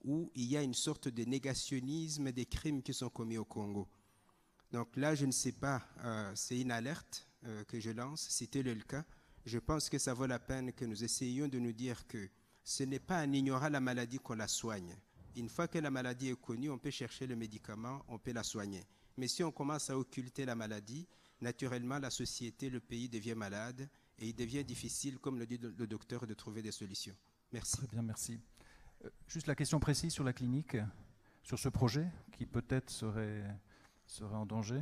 où il y a une sorte de négationnisme des crimes qui sont commis au Congo. Donc là, je ne sais pas, c'est une alerte que je lance. Si tel est le cas, je pense que ça vaut la peine que nous essayions de nous dire que ce n'est pas en ignorant la maladie qu'on la soigne. Une fois que la maladie est connue, on peut chercher le médicament, on peut la soigner. Mais si on commence à occulter la maladie, naturellement, la société, le pays devient malade et il devient difficile, comme le dit le docteur, de trouver des solutions. Merci. Très bien, merci. Juste la question précise sur la clinique, sur ce projet qui peut-être serait en danger.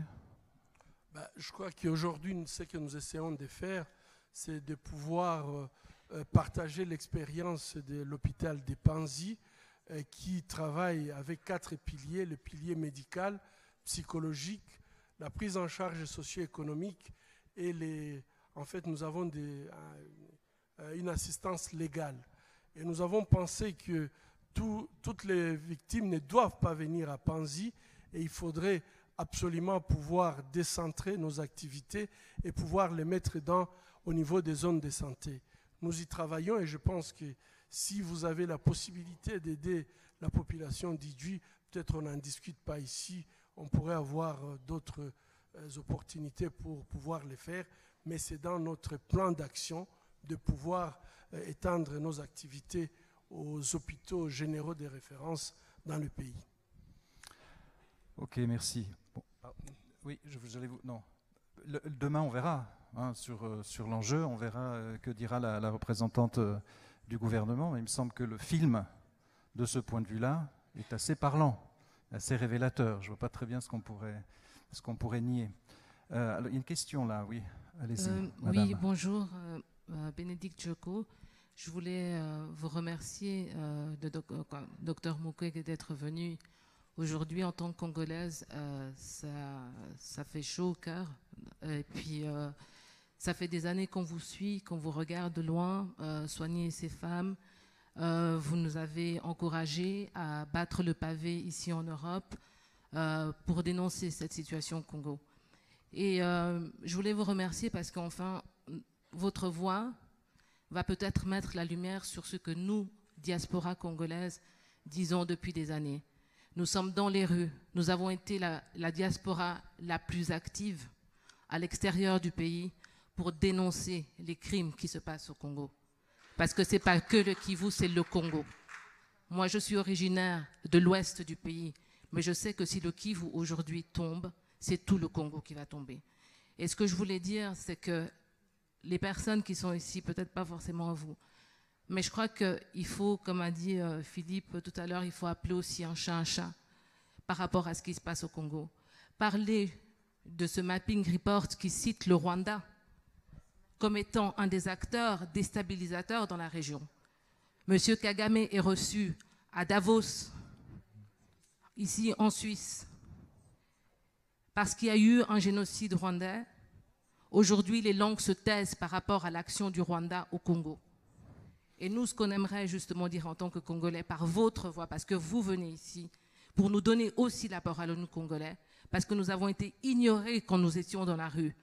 Je crois qu'aujourd'hui, ce que nous essayons de faire, c'est de pouvoir partager l'expérience de l'hôpital de Panzi qui travaille avec 4 piliers, le pilier médical, psychologique, la prise en charge socio-économique et en fait nous avons une assistance légale. Et nous avons pensé que toutes les victimes ne doivent pas venir à Panzi et il faudrait absolument pouvoir décentrer nos activités et pouvoir les mettre au niveau des zones de santé. Nous y travaillons et je pense que si vous avez la possibilité d'aider la population d'Idjwi, peut-être on n'en discute pas ici, on pourrait avoir d'autres opportunités pour pouvoir les faire, mais c'est dans notre plan d'action de pouvoir étendre nos activités aux hôpitaux généraux de référence dans le pays. Ok, merci. Bon. Oui, non. Demain, on verra sur l'enjeu, on verra que dira la représentante du gouvernement, mais il me semble que le film, de ce point de vue-là, est assez parlant, assez révélateur. Je ne vois pas très bien ce qu'on pourrait nier. Alors, il y a une question là, oui. Allez-y, madame. Oui, bonjour, Bénédicte Djoko. Je voulais vous remercier, Dr Mukwege, d'être venu aujourd'hui en tant que Congolaise. Ça fait chaud au cœur. Et puis, ça fait des années qu'on vous suit, qu'on vous regarde de loin, soigner ces femmes. Vous nous avez encouragés à battre le pavé ici en Europe pour dénoncer cette situation au Congo. Et je voulais vous remercier parce qu'enfin, votre voix va peut-être mettre la lumière sur ce que nous, diaspora congolaise, disons depuis des années. Nous sommes dans les rues. Nous avons été la diaspora la plus active à l'extérieur du pays pour dénoncer les crimes qui se passent au Congo. Parce que ce n'est pas que le Kivu, c'est le Congo. Moi, je suis originaire de l'ouest du pays, mais je sais que si le Kivu aujourd'hui tombe, c'est tout le Congo qui va tomber. Et ce que je voulais dire, c'est que les personnes qui sont ici, peut-être pas forcément vous, mais je crois qu'il faut, comme a dit Philippe tout à l'heure, il faut appeler aussi un chat par rapport à ce qui se passe au Congo. Parler de ce mapping report qui cite le Rwanda comme étant un des acteurs déstabilisateurs dans la région. Monsieur Kagame est reçu à Davos, ici en Suisse, parce qu'il y a eu un génocide rwandais. Aujourd'hui, les langues se taisent par rapport à l'action du Rwanda au Congo. Et nous, ce qu'on aimerait justement dire en tant que Congolais, par votre voix, parce que vous venez ici, pour nous donner aussi la parole à nous Congolais, parce que nous avons été ignorés quand nous étions dans la rue,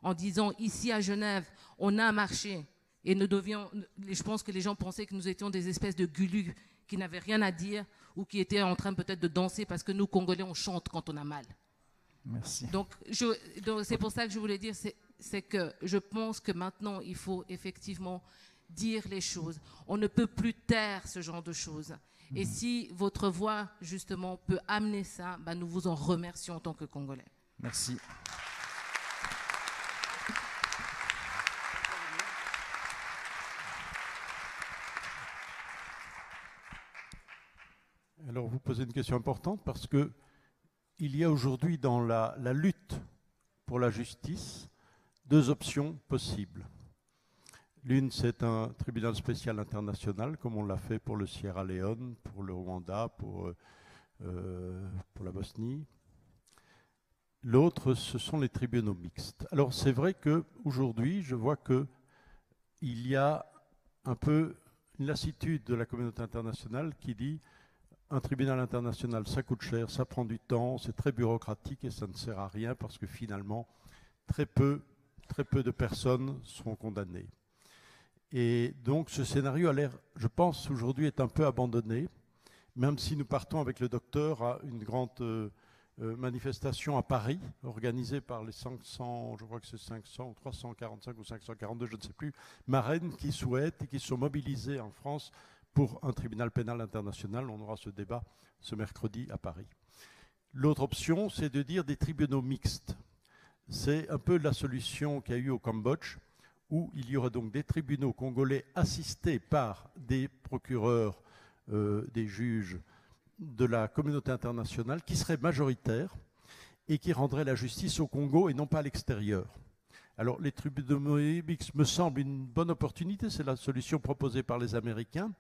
en disant ici à Genève, on a marché, et je pense que les gens pensaient que nous étions des espèces de gulus qui n'avaient rien à dire, ou qui étaient en train peut-être de danser, parce que nous, Congolais, on chante quand on a mal. Merci. Donc c'est pour ça que je voulais dire, c'est que je pense que maintenant, il faut effectivement dire les choses. On ne peut plus taire ce genre de choses. Et si votre voix, justement, peut amener ça, nous vous en remercions en tant que Congolais. Merci. Alors, vous posez une question importante parce que il y a aujourd'hui dans la lutte pour la justice 2 options possibles. L'une, c'est un tribunal spécial international, comme on l'a fait pour le Sierra Leone, pour le Rwanda, pour la Bosnie. L'autre, ce sont les tribunaux mixtes. Alors, c'est vrai qu'aujourd'hui, je vois que il y a un peu une lassitude de la communauté internationale qui dit un tribunal international, ça coûte cher, ça prend du temps, c'est très bureaucratique et ça ne sert à rien parce que finalement, très peu de personnes seront condamnées. Et donc ce scénario a l'air, je pense, aujourd'hui est un peu abandonné, même si nous partons avec le docteur à une grande manifestation à Paris, organisée par les 500, je crois que c'est 500 ou 345 ou 542, je ne sais plus, marraines qui souhaitent et qui sont mobilisées en France pour un tribunal pénal international. On aura ce débat ce mercredi à Paris. L'autre option, c'est de dire des tribunaux mixtes. C'est un peu la solution qu'il y a eu au Cambodge, où il y aura donc des tribunaux congolais assistés par des procureurs, des juges de la communauté internationale qui seraient majoritaires et qui rendraient la justice au Congo et non pas à l'extérieur. Alors les tribunaux mixtes me semblent une bonne opportunité, c'est la solution proposée par les Américains,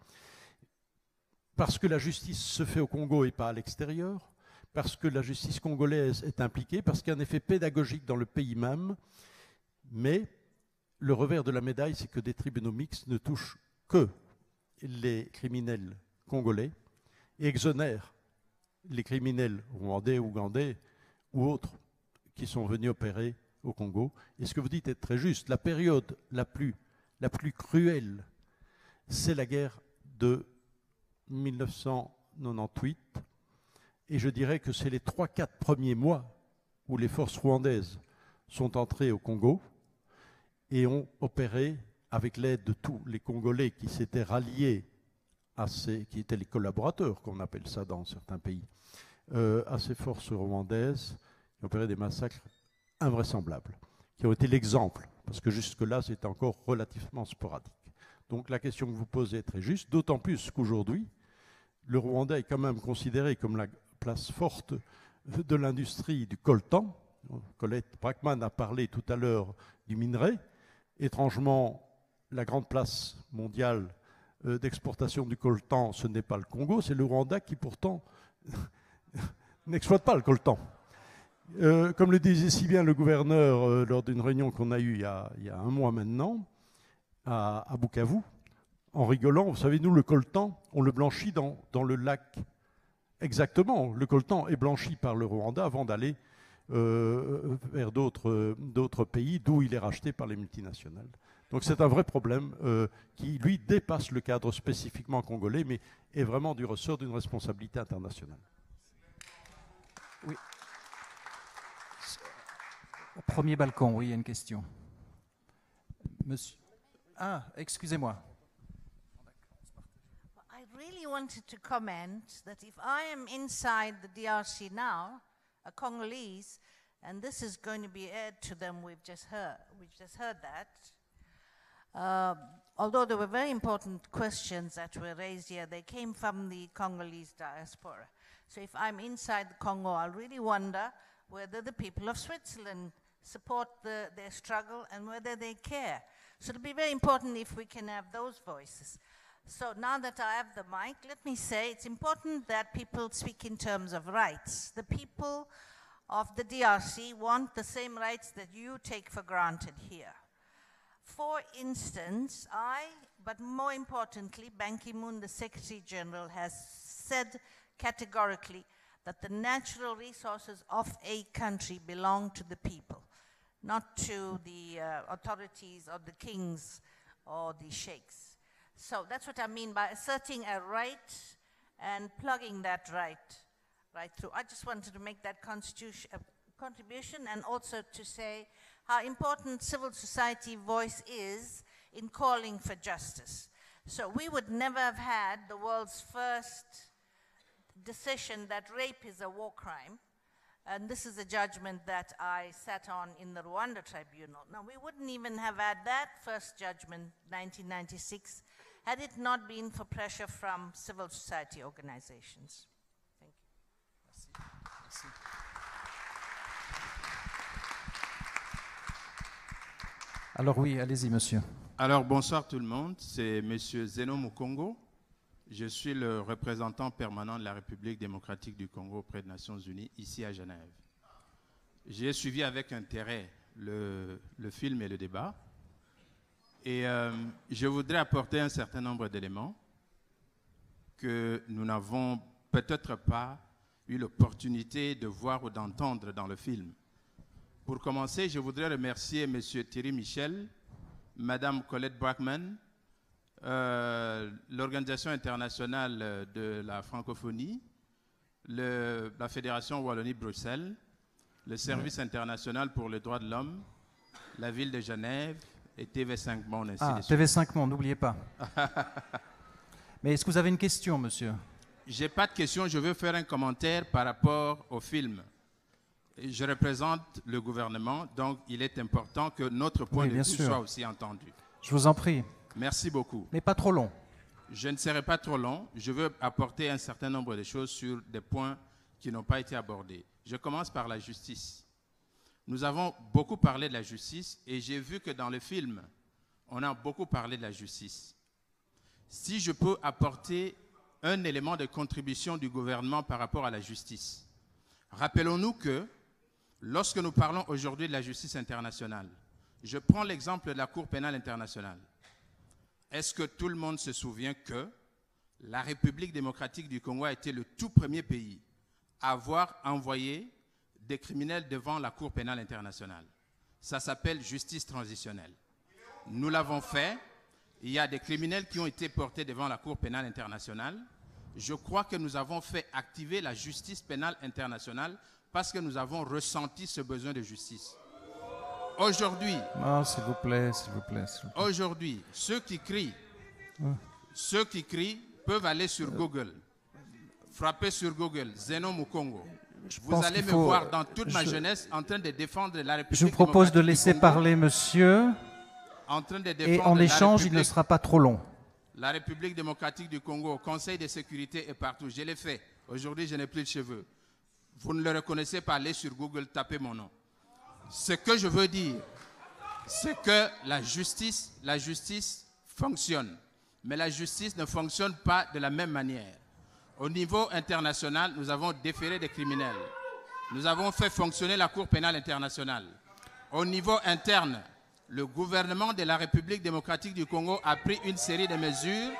parce que la justice se fait au Congo et pas à l'extérieur, parce que la justice congolaise est impliquée, parce qu'il y a un effet pédagogique dans le pays même, mais le revers de la médaille, c'est que des tribunaux mixtes ne touchent que les criminels congolais et exonèrent les criminels rwandais, ougandais ou autres qui sont venus opérer au Congo. Et ce que vous dites est très juste. La période la plus cruelle, c'est la guerre de 1998. Et je dirais que c'est les 3-4 premiers mois où les forces rwandaises sont entrées au Congo et ont opéré avec l'aide de tous les Congolais qui s'étaient ralliés qui étaient les collaborateurs, qu'on appelle ça dans certains pays, à ces forces rwandaises, qui ont opéré des massacres invraisemblables, qui ont été l'exemple, parce que jusque-là, c'était encore relativement sporadique. Donc la question que vous posez est très juste, d'autant plus qu'aujourd'hui, le Rwanda est quand même considéré comme la place forte de l'industrie du coltan. Colette Brackman a parlé tout à l'heure du minerai. Étrangement, la grande place mondiale d'exportation du coltan, ce n'est pas le Congo, c'est le Rwanda qui pourtant n'exploite pas le coltan. Comme le disait si bien le gouverneur lors d'une réunion qu'on a eue il y a un mois maintenant, à Bukavu, en rigolant, vous savez, nous, le coltan, on le blanchit dans le lac. Exactement, le coltan est blanchi par le Rwanda avant d'aller vers d'autres pays d'où il est racheté par les multinationales. Donc c'est un vrai problème qui, lui, dépasse le cadre spécifiquement congolais, mais est vraiment du ressort d'une responsabilité internationale. Oui. Au premier balcon, oui, il y a une question. Monsieur. Ah, excusez-moi. I really wanted to comment that if I am inside the DRC now, a Congolese, and this is going to be aired to them, we've just heard that. Although there were very important questions that were raised here, they came from the Congolese diaspora. So if I'm inside the Congo, I'll really wonder whether the people of Switzerland support their struggle and whether they care. So it'll be very important if we can have those voices. So now that I have the mic, let me say it's important that people speak in terms of rights. The people of the DRC want the same rights that you take for granted here. For instance, but more importantly, Ban Ki-moon, the Secretary General, has said categorically that the natural resources of a country belong to the people, not to the authorities or the kings or the sheikhs. So that's what I mean by asserting a right and plugging that right through. I just wanted to make that contribution and also to say how important civil society voice is in calling for justice. So we would never have had the world's first decision that rape is a war crime. And this is a judgment that I sat on in the Rwanda Tribunal. Now, we wouldn't even have had that first judgment, 1996, had it not been for pressure from civil society organizations. Thank you. Merci. Alors oui, allez-y, monsieur. Alors, bonsoir tout le monde. C'est monsieur Zeno Mukongo. Je suis le représentant permanent de la République démocratique du Congo auprès des Nations Unies, ici à Genève. J'ai suivi avec intérêt le film et le débat. Et je voudrais apporter un certain nombre d'éléments que nous n'avons peut-être pas eu l'opportunité de voir ou d'entendre dans le film. Pour commencer, je voudrais remercier M. Thierry Michel, Mme Colette Brackman, l'Organisation internationale de la francophonie, la Fédération Wallonie-Bruxelles, le Service international pour les droits de l'homme, la ville de Genève et TV5 Monde. TV5 Monde, n'oubliez pas. Mais est-ce que vous avez une question, monsieur? Je n'ai pas de question, je veux faire un commentaire par rapport au film. Je représente le gouvernement, donc il est important que notre point de vue soit aussi entendu. Je vous en prie. Merci beaucoup. Mais pas trop long. Je ne serai pas trop long. Je veux apporter un certain nombre de choses sur des points qui n'ont pas été abordés. Je commence par la justice. Nous avons beaucoup parlé de la justice et j'ai vu que dans le film, on a beaucoup parlé de la justice. Si je peux apporter un élément de contribution du gouvernement par rapport à la justice. Rappelons-nous que lorsque nous parlons aujourd'hui de la justice internationale, je prends l'exemple de la Cour pénale internationale. Est-ce que tout le monde se souvient que la République démocratique du Congo a été le tout premier pays à avoir envoyé des criminels devant la Cour pénale internationale? Ça s'appelle justice transitionnelle. Nous l'avons fait. Il y a des criminels qui ont été portés devant la Cour pénale internationale. Je crois que nous avons fait activer la justice pénale internationale parce que nous avons ressenti ce besoin de justice. Aujourd'hui, s'il vous plaît, s'il vous plaît. Aujourd'hui, ceux qui crient peuvent aller sur Google, frapper sur Google, Zeno Mukongo. Vous allez me voir dans toute ma jeunesse en train de défendre la République. Je vous propose de laisser parler monsieur. Et en échange, il ne sera pas trop long. La République démocratique du Congo, au Conseil de sécurité et partout. Je l'ai fait. Aujourd'hui, je n'ai plus de cheveux. Vous ne le reconnaissez pas, allez sur Google, tapez mon nom. Ce que je veux dire, c'est que la justice fonctionne. Mais la justice ne fonctionne pas de la même manière. Au niveau international, nous avons déféré des criminels. Nous avons fait fonctionner la Cour pénale internationale. Au niveau interne, le gouvernement de la République démocratique du Congo a pris une série de mesures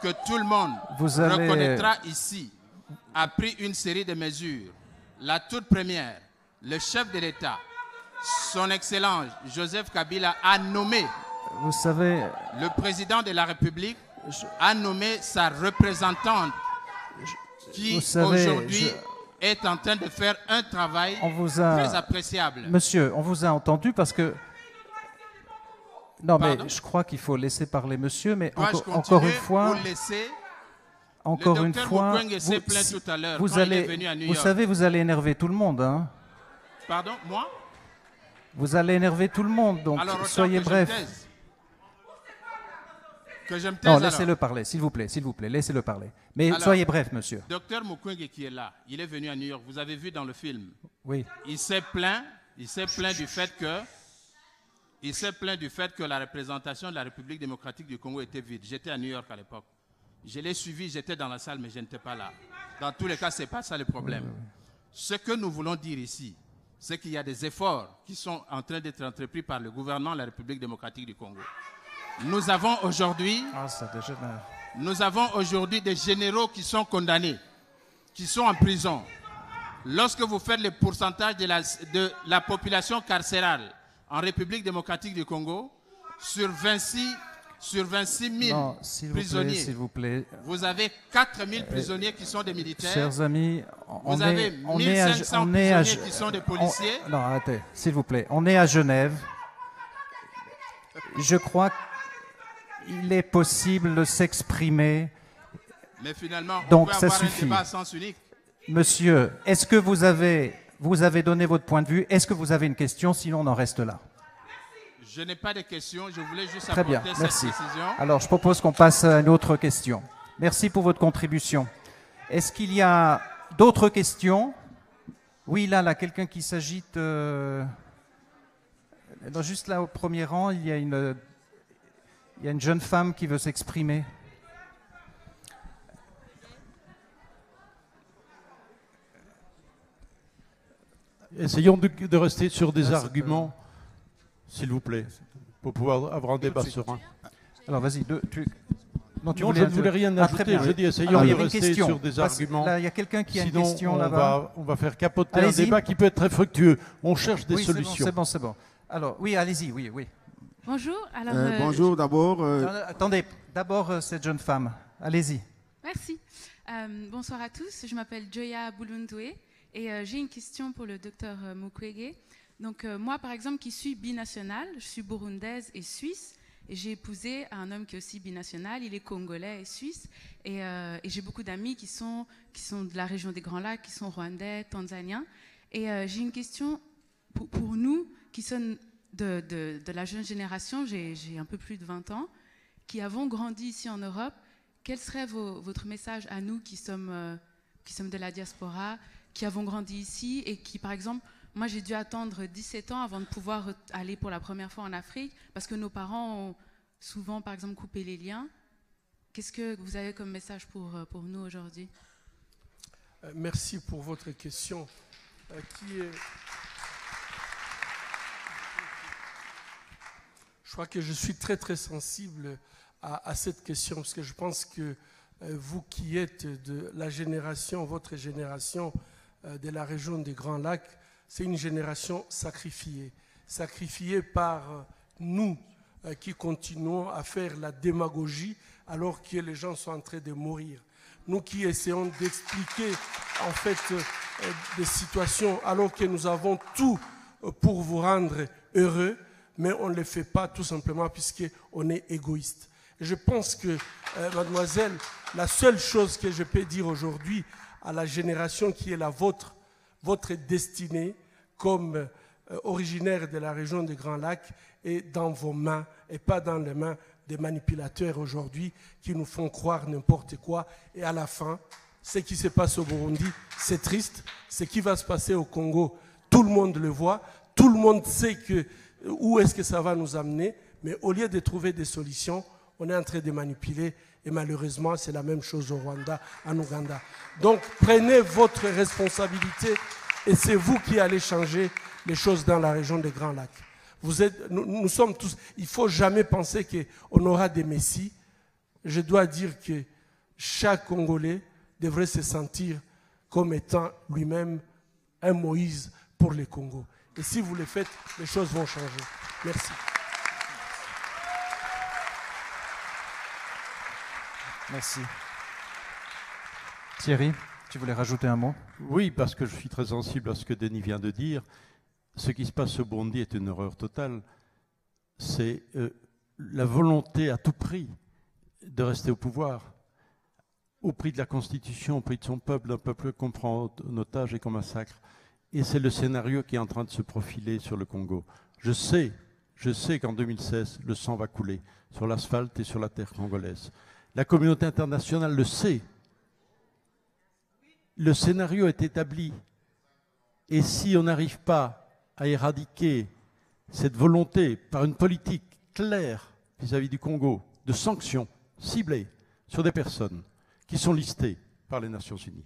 que tout le monde reconnaîtra ici. A pris une série de mesures. La toute première, le chef de l'État, son Excellence Joseph Kabila, a nommé, vous savez, le président de la République a nommé sa représentante qui aujourd'hui est en train de faire un travail très appréciable. Monsieur, on vous a entendu parce que... Non, Pardon? mais je crois qu'il faut laisser parler monsieur, mais encore une fois... Encore une fois, vous savez, vous allez énerver tout le monde. Hein? Pardon, moi? Vous allez énerver tout le monde, donc alors, soyez bref. Que je me taise, non, laissez-le parler, s'il vous plaît, laissez-le parler. Mais alors, soyez bref, monsieur. Docteur Mukwege qui est là, il est venu à New York, vous avez vu dans le film. Oui. Il s'est plaint du fait que la représentation de la République démocratique du Congo était vide. J'étais à New York à l'époque. Je l'ai suivi, j'étais dans la salle, mais je n'étais pas là. Dans tous les cas, ce n'est pas ça le problème. Oui. Ce que nous voulons dire ici, c'est qu'il y a des efforts qui sont en train d'être entrepris par le gouvernement de la République démocratique du Congo. Nous avons aujourd'hui des généraux qui sont condamnés, qui sont en prison. Lorsque vous faites le pourcentage de la population carcérale en République démocratique du Congo, sur 26 000 prisonniers, s'il vous plaît. Vous avez 4 000 prisonniers qui sont des militaires. Chers amis, vous avez 1500 prisonniers qui sont des policiers. Non, arrêtez, s'il vous plaît. On est à Genève. Je crois qu'il est possible de s'exprimer. Mais finalement, donc on peut ça avoir suffit. Un débat à sens unique. Monsieur, est-ce que vous avez donné votre point de vue? Est-ce que vous avez une question? Sinon, on en reste là. Je n'ai pas de questions, je voulais juste Très bien, apporter merci. cette précision. Alors, je propose qu'on passe à une autre question. Merci pour votre contribution. Est-ce qu'il y a d'autres questions? Oui, là, quelqu'un qui s'agite. Juste là, au premier rang, il y a une jeune femme qui veut s'exprimer. Essayons de rester sur des arguments. S'il vous plaît. pour pouvoir avoir un débat serein. Alors vas-y, non, je ne voulais rien ajouter. Je dis, essayons de rester sur des arguments. Là, il y a quelqu'un qui a une Sinon, question là-bas. On va faire capoter un débat qui peut être très fructueux. On cherche des solutions. C'est bon. Alors, oui, allez-y, oui. Bonjour. Alors, bonjour, d'abord. Attendez, d'abord cette jeune femme. Allez-y. Merci. Bonsoir à tous. Je m'appelle Joya Bulundwe et j'ai une question pour le docteur Mukwege. Donc, moi, par exemple, qui suis binationale, je suis burundaise et suisse. Et j'ai épousé un homme qui est aussi binational, il est congolais et suisse. Et j'ai beaucoup d'amis qui sont de la région des Grands Lacs, qui sont rwandais, tanzaniens. Et j'ai une question pour nous qui sommes de la jeune génération, j'ai un peu plus de 20 ans, qui avons grandi ici en Europe. Quel serait votre message à nous qui sommes de la diaspora, qui avons grandi ici et qui, par exemple, moi, j'ai dû attendre 17 ans avant de pouvoir aller pour la première fois en Afrique parce que nos parents ont souvent, par exemple, coupé les liens. Qu'est-ce que vous avez comme message pour nous aujourd'hui? Merci pour votre question Je crois que je suis très, très sensible à cette question parce que je pense que vous qui êtes de la génération, votre génération de la région des Grands Lacs, c'est une génération sacrifiée par nous qui continuons à faire la démagogie alors que les gens sont en train de mourir. Nous qui essayons d'expliquer en fait des situations alors que nous avons tout pour vous rendre heureux, mais on ne le fait pas tout simplement puisqu'on est égoïste. Je pense que, mademoiselle, la seule chose que je peux dire aujourd'hui à la génération qui est la vôtre, votre destinée, comme originaire de la région des Grands Lacs, est dans vos mains et pas dans les mains des manipulateurs aujourd'hui qui nous font croire n'importe quoi. Et à la fin, ce qui se passe au Burundi, c'est triste. Ce qui va se passer au Congo, tout le monde le voit. Tout le monde sait où est-ce que ça va nous amener. Mais au lieu de trouver des solutions, on est en train de manipuler. Et malheureusement, c'est la même chose au Rwanda, en Ouganda. Donc, prenez votre responsabilité. Et c'est vous qui allez changer les choses dans la région des Grands Lacs. Nous sommes tous... Il ne faut jamais penser qu'on aura des messies. Je dois dire que chaque Congolais devrait se sentir comme étant lui-même un Moïse pour le Congo. Et si vous le faites, les choses vont changer. Merci. Merci. Thierry, tu voulais rajouter un mot? Oui, parce que je suis très sensible à ce que Denis vient de dire. Ce qui se passe au Burundi est une horreur totale. C'est la volonté à tout prix de rester au pouvoir, au prix de la Constitution, au prix de son peuple, d'un peuple qu'on prend en otage et qu'on massacre. Et c'est le scénario qui est en train de se profiler sur le Congo. Je sais qu'en 2016, le sang va couler sur l'asphalte et sur la terre congolaise. La communauté internationale le sait. Le scénario est établi. Et si on n'arrive pas à éradiquer cette volonté par une politique claire vis-à-vis du Congo, de sanctions ciblées sur des personnes qui sont listées par les Nations Unies,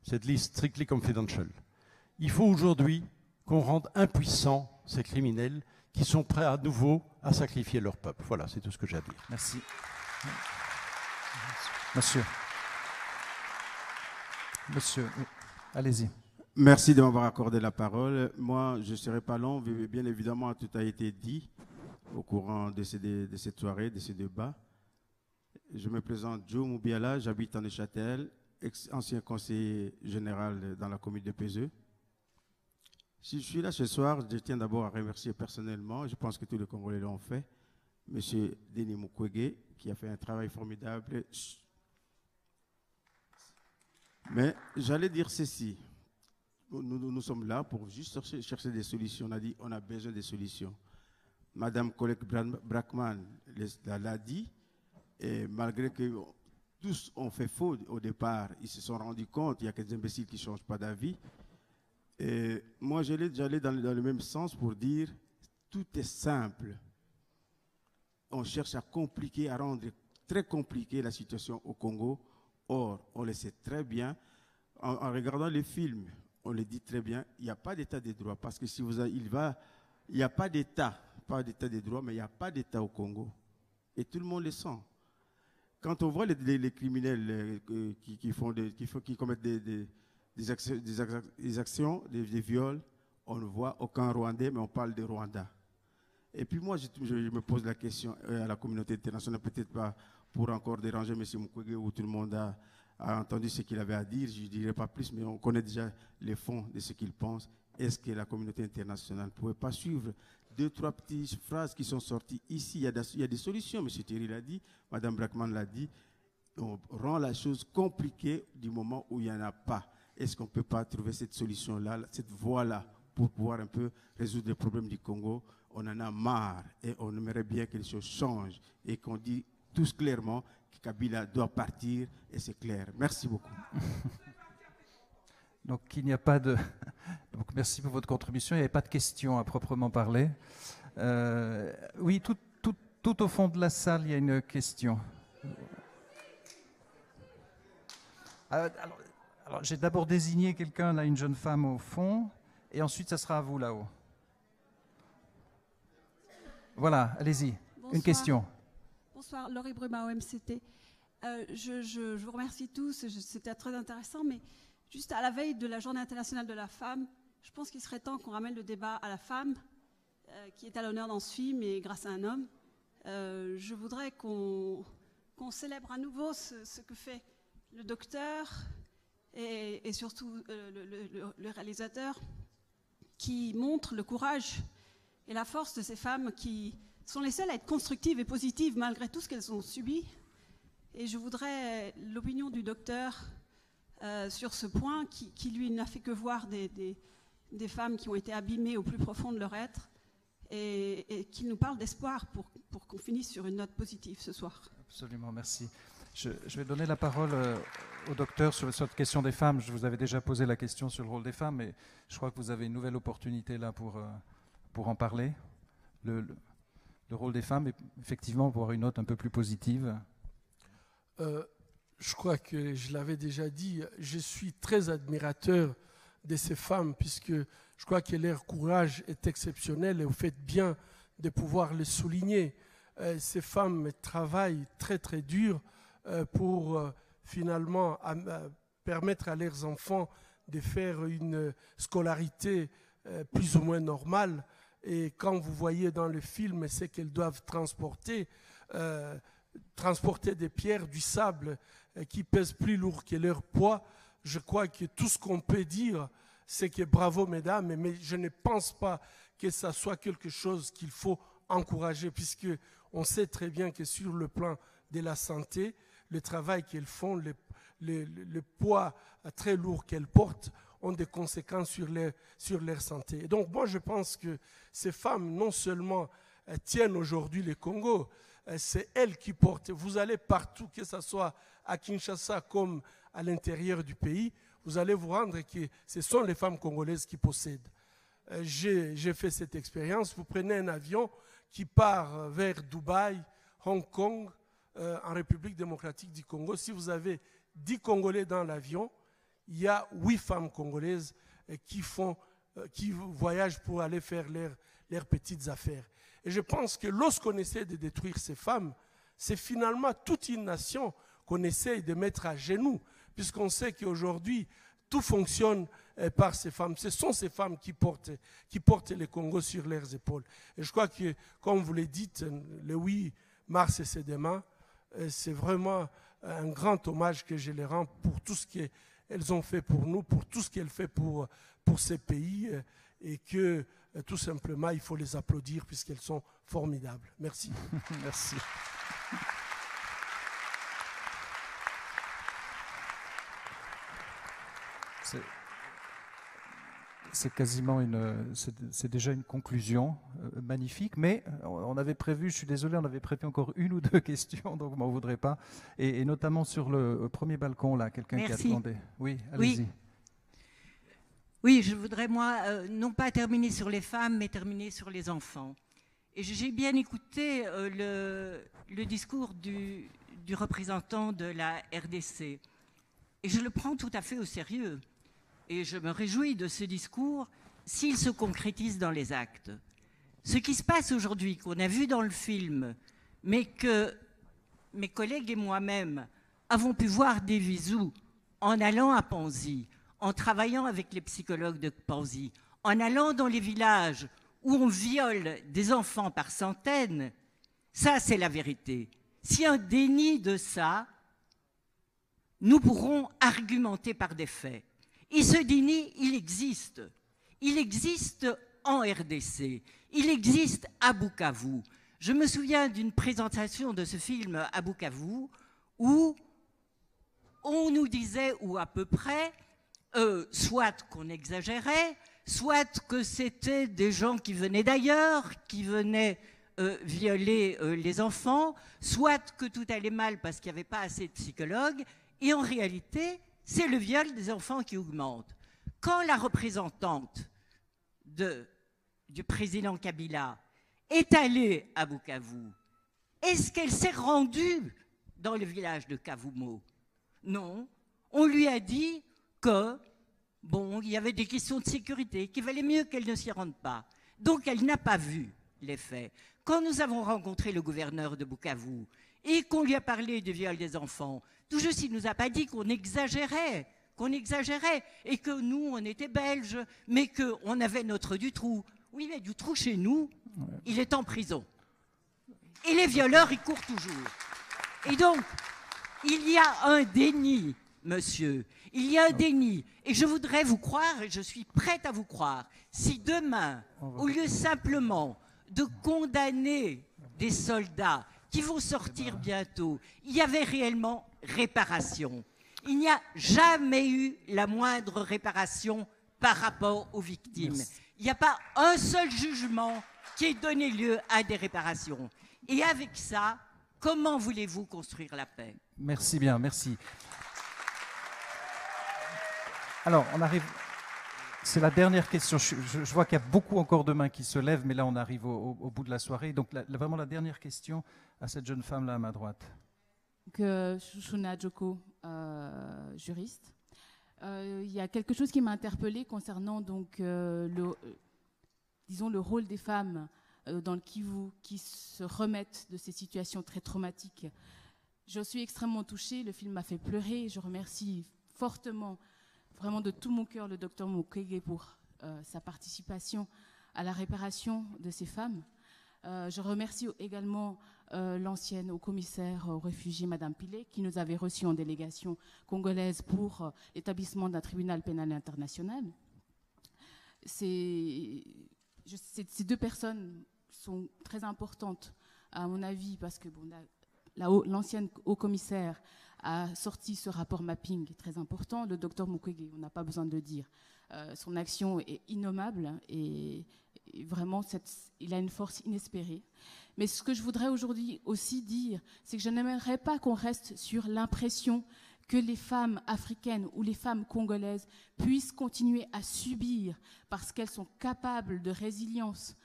cette liste strictly confidential, il faut aujourd'hui qu'on rende impuissants ces criminels qui sont prêts à nouveau à sacrifier leur peuple. Voilà, c'est tout ce que j'ai à dire. Merci. Monsieur, allez-y. Merci de m'avoir accordé la parole. Moi, je ne serai pas long. Bien évidemment, tout a été dit au courant de cette soirée, de ce débat. Je me présente Joe Moubiala, j'habite en Neuchâtel, ancien conseiller général dans la commune de Peseux. Si je suis là ce soir, je tiens d'abord à remercier personnellement, je pense que tous les Congolais l'ont fait, M. Denis Mukwege, qui a fait un travail formidable. Mais j'allais dire ceci. Nous sommes là pour juste chercher des solutions. On a dit on a besoin de solutions. Madame Colette Brackman l'a dit, et malgré que tous ont fait faux au départ, ils se sont rendus compte, il y a quelques imbéciles qui ne changent pas d'avis. Et moi, j'allais dans le même sens pour dire tout est simple. On cherche à compliquer, à rendre très compliquée la situation au Congo. Or, on le sait très bien, en regardant les films, on le dit très bien, il n'y a pas d'état de droit. Parce que si il n'y a pas d'état pas d'état des droits, mais il n'y a pas d'état au Congo. Et tout le monde le sent. Quand on voit les criminels qui commettent des actions, des viols, on ne voit aucun Rwandais, mais on parle de Rwanda. Et puis moi, je me pose la question à la communauté internationale, peut-être pas pour encore déranger M. Mukwege, où tout le monde a entendu ce qu'il avait à dire, je ne dirai pas plus, mais on connaît déjà les fonds de ce qu'il pense. Est-ce que la communauté internationale ne pouvait pas suivre 2-3 petites phrases qui sont sorties ici? Il y a des solutions, M. Thierry l'a dit, Mme Brackman l'a dit. On rend la chose compliquée du moment où il n'y en a pas. Est-ce qu'on ne peut pas trouver cette solution-là, cette voie-là, pour pouvoir un peu résoudre les problèmes du Congo? On en a marre et on aimerait bien que les choses changent et qu'on dit tous clairement que Kabila doit partir, et c'est clair. Merci beaucoup. Donc il n'y a pas de... Donc, merci pour votre contribution. Il n'y avait pas de questions à proprement parler. Oui, tout au fond de la salle, il y a une question. Alors j'ai d'abord désigné quelqu'un, là, une jeune femme au fond, et ensuite ça sera à vous là-haut. Voilà, allez-y. Une question. Bonsoir, Laurie Bruma, OMCT. Je vous remercie tous, c'était très intéressant, mais juste à la veille de la Journée internationale de la femme, je pense qu'il serait temps qu'on ramène le débat à la femme, qui est à l'honneur dans ce film, et grâce à un homme. Je voudrais qu'on célèbre à nouveau ce que fait le docteur et surtout le réalisateur, qui montre le courage et la force de ces femmes qui sont les seules à être constructives et positives malgré tout ce qu'elles ont subi. Et je voudrais l'opinion du docteur sur ce point, qui lui n'a fait que voir des femmes qui ont été abîmées au plus profond de leur être, et qui nous parle d'espoir pour qu'on finisse sur une note positive ce soir. Absolument, merci. Je vais donner la parole au docteur sur cette question des femmes. Je vous avais déjà posé la question sur le rôle des femmes, mais je crois que vous avez une nouvelle opportunité là pour en parler. Le rôle des femmes, et effectivement, pour avoir une note un peu plus positive. Je crois que je l'avais déjà dit, je suis très admirateur de ces femmes, puisque je crois que leur courage est exceptionnel et vous faites bien de pouvoir le souligner. Ces femmes travaillent très très dur pour finalement permettre à leurs enfants de faire une scolarité plus ou moins normale. Et quand vous voyez dans le film ce qu'elles doivent transporter des pierres, du sable qui pèsent plus lourd que leur poids, je crois que tout ce qu'on peut dire, c'est que bravo mesdames, mais je ne pense pas que ça soit quelque chose qu'il faut encourager, puisque on sait très bien que sur le plan de la santé, le travail qu'elles font, le poids très lourd qu'elles portent, ont des conséquences sur leur santé. Et donc moi je pense que ces femmes non seulement tiennent aujourd'hui le Congo, c'est elles qui portent. Vous allez partout, que ce soit à Kinshasa comme à l'intérieur du pays, vous allez vous rendre que ce sont les femmes congolaises qui possèdent. J'ai fait cette expérience. Vous prenez un avion qui part vers Dubaï, Hong Kong, en République démocratique du Congo. Si vous avez 10 Congolais dans l'avion, il y a 8 femmes congolaises qui voyagent pour aller faire leurs petites affaires. Et je pense que lorsqu'on essaie de détruire ces femmes, c'est finalement toute une nation qu'on essaie de mettre à genoux, puisqu'on sait qu'aujourd'hui, tout fonctionne par ces femmes. Ce sont ces femmes qui portent le Congo sur leurs épaules. Et je crois que, comme vous le dites, le 8 mars, c'est demain, c'est vraiment un grand hommage que je les rends pour tout ce qu'elles ont fait pour nous, pour tout ce qu'elles font pour ces pays, et que tout simplement, il faut les applaudir puisqu'elles sont formidables. Merci. Merci. C'est quasiment c'est déjà une conclusion magnifique, mais on avait prévu, je suis désolé, on avait prévu encore une ou deux questions, donc on m'en voudrait pas, et notamment sur le premier balcon là, quelqu'un qui a demandé. Oui, allez-y. Oui, je voudrais moi non pas terminer sur les femmes, mais terminer sur les enfants. Et j'ai bien écouté le discours du représentant de la RDC, et je le prends tout à fait au sérieux. Et je me réjouis de ce discours s'il se concrétise dans les actes. Ce qui se passe aujourd'hui, qu'on a vu dans le film, mais que mes collègues et moi-même avons pu voir des visus en allant à Panzi, en travaillant avec les psychologues de Panzi, en allant dans les villages où on viole des enfants par centaines, ça c'est la vérité. Si un déni de ça, nous pourrons argumenter par des faits. Et ce déni, il existe. Il existe en RDC. Il existe à Bukavu. Je me souviens d'une présentation de ce film à Bukavu où on nous disait, ou à peu près, soit qu'on exagérait, soit que c'était des gens qui venaient d'ailleurs, qui venaient violer les enfants, soit que tout allait mal parce qu'il n'y avait pas assez de psychologues. Et en réalité, c'est le viol des enfants qui augmente. Quand la représentante du président Kabila est allée à Bukavu, est-ce qu'elle s'est rendue dans le village de Kavumo? Non. On lui a dit que, bon, il y avait des questions de sécurité, qu'il valait mieux qu'elle ne s'y rende pas. Donc elle n'a pas vu les faits. Quand nous avons rencontré le gouverneur de Bukavu et qu'on lui a parlé du viol des enfants, tout juste il ne nous a pas dit qu'on exagérait, et que nous, on était belges, mais qu'on avait notre Dutroux. Oui, mais Dutroux, chez nous, il est en prison. Et les violeurs, ils courent toujours. Et donc, il y a un déni, monsieur. Il y a un déni. Et je voudrais vous croire, et je suis prête à vous croire, si demain, au lieu simplement de condamner des soldats qui vont sortir bientôt, il y avait réellement réparation. Il n'y a jamais eu la moindre réparation par rapport aux victimes. Merci. Il n'y a pas un seul jugement qui ait donné lieu à des réparations. Et avec ça, comment voulez-vous construire la paix? Merci bien, merci. Alors, on arrive... C'est la dernière question. Je vois qu'il y a beaucoup encore de mains qui se lèvent, mais là, on arrive au bout de la soirée. Donc, vraiment la dernière question à cette jeune femme-là à ma droite. Shushuna Joko, juriste. Il y a quelque chose qui m'a interpellée concernant donc, le rôle des femmes dans le Kivu qui se remettent de ces situations très traumatiques. Je suis extrêmement touchée, le film m'a fait pleurer. Je remercie fortement, vraiment de tout mon cœur, le docteur Mukwege pour sa participation à la réparation de ces femmes. Je remercie également l'ancienne haut-commissaire aux réfugiés, Madame Pillet, qui nous avait reçus en délégation congolaise pour l'établissement d'un tribunal pénal international. Ces deux personnes sont très importantes, à mon avis, parce que bon, l'ancienne haut-commissaire a sorti ce rapport mapping très important. Le docteur Mukwege, on n'a pas besoin de le dire. Son action est innommable et vraiment, il a une force inespérée. Mais ce que je voudrais aujourd'hui aussi dire, c'est que je n'aimerais pas qu'on reste sur l'impression que les femmes africaines ou les femmes congolaises puissent continuer à subir, parce qu'elles sont capables de résilience,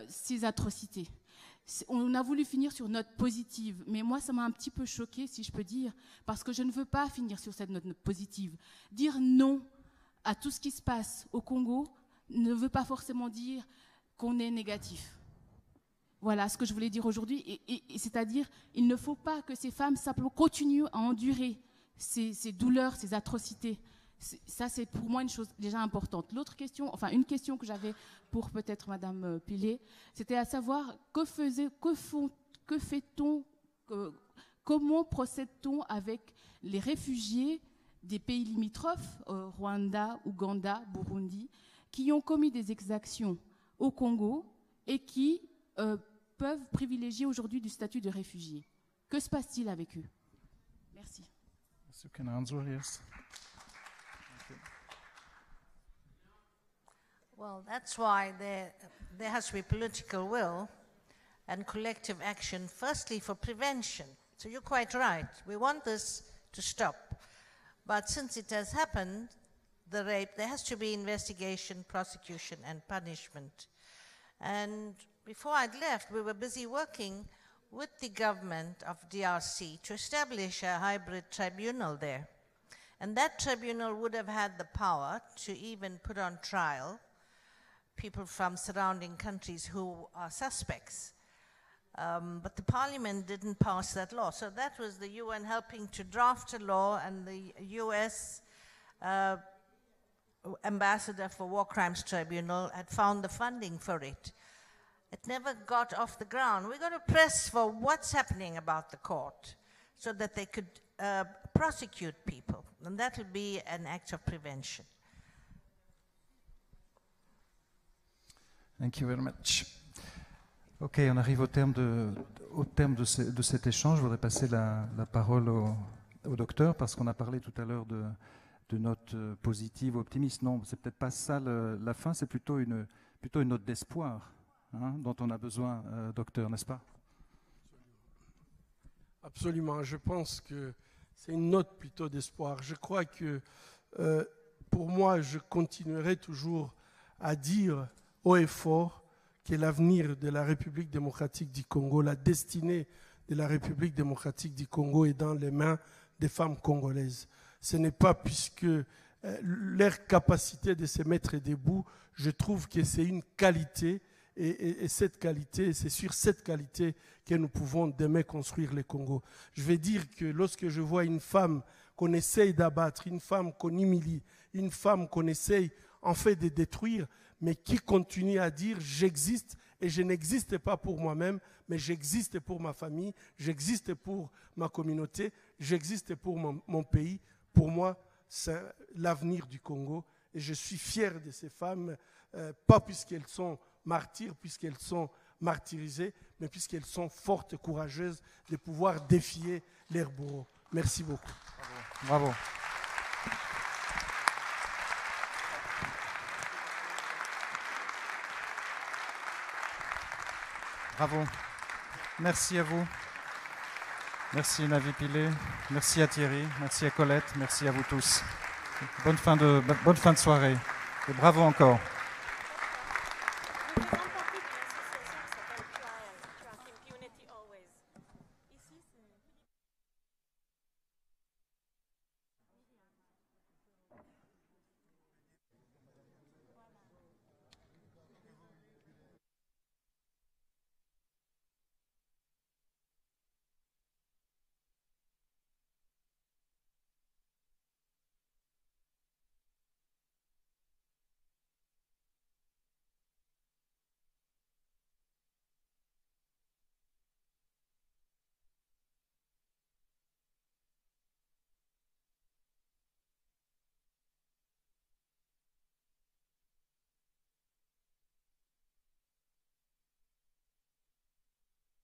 ces atrocités. On a voulu finir sur note positive, mais moi, ça m'a un petit peu choquée, si je peux dire, parce que je ne veux pas finir sur cette note positive. Dire non à tout ce qui se passe au Congo ne veut pas forcément dire qu'on est négatif. Voilà ce que je voulais dire aujourd'hui, et c'est-à-dire il ne faut pas que ces femmes simplement continuent à endurer ces douleurs, ces atrocités. Ça, c'est pour moi une chose déjà importante. L'autre question, enfin une question que j'avais pour peut-être Madame Pillet, c'était à savoir comment procède-t-on avec les réfugiés des pays limitrophes, Rwanda, Ouganda, Burundi, qui ont commis des exactions au Congo et qui peuvent privilégier aujourd'hui du statut de réfugiés. Que se passe-t-il avec eux? Merci. You can answer, yes. Well, that's why there has to be political will and collective action, firstly for prevention. So you're quite right. We want this to stop. But since it has happened, the rape, there has to be investigation, prosecution, and punishment. And before I'd left, we were busy working with the government of DRC to establish a hybrid tribunal there. And that tribunal would have had the power to even put on trial people from surrounding countries who are suspects. But the parliament didn't pass that law. So that was the UN helping to draft a law, and the US ambassador for War Crimes Tribunal had found the funding for it. It never got off the ground. We've got to press for what's happening about the court so that they could prosecute people, and that would be an act of prevention. Thank you very much. Ok, on arrive au terme de cet échange. Je voudrais passer la parole au docteur, parce qu'on a parlé tout à l'heure de notes positives, optimistes. Non, c'est peut-être pas ça la fin, c'est plutôt une note d'espoir, hein, dont on a besoin, docteur, n'est-ce pas? Absolument, je pense que c'est une note plutôt d'espoir. Je crois que pour moi, je continuerai toujours à dire haut et fort que l'avenir de la République démocratique du Congo, la destinée de la République démocratique du Congo est dans les mains des femmes congolaises. Ce n'est pas puisque leur capacité de se mettre debout, je trouve que c'est une qualité, et cette qualité, c'est sur cette qualité que nous pouvons demain construire le Congo. Je vais dire que lorsque je vois une femme qu'on essaye d'abattre, une femme qu'on humilie, une femme qu'on essaye en fait de détruire, mais qui continue à dire « j'existe et je n'existe pas pour moi-même, mais j'existe pour ma famille, j'existe pour ma communauté, j'existe pour mon pays ». Pour moi, c'est l'avenir du Congo, et je suis fier de ces femmes, pas puisqu'elles sont martyrs, puisqu'elles sont martyrisées, mais puisqu'elles sont fortes et courageuses de pouvoir défier leurs bourreaux. Merci beaucoup. Bravo. Bravo. Bravo. Merci à vous. Merci Navi Pillay. Merci à Thierry. Merci à Colette. Merci à vous tous. Bonne fin de soirée. Et bravo encore.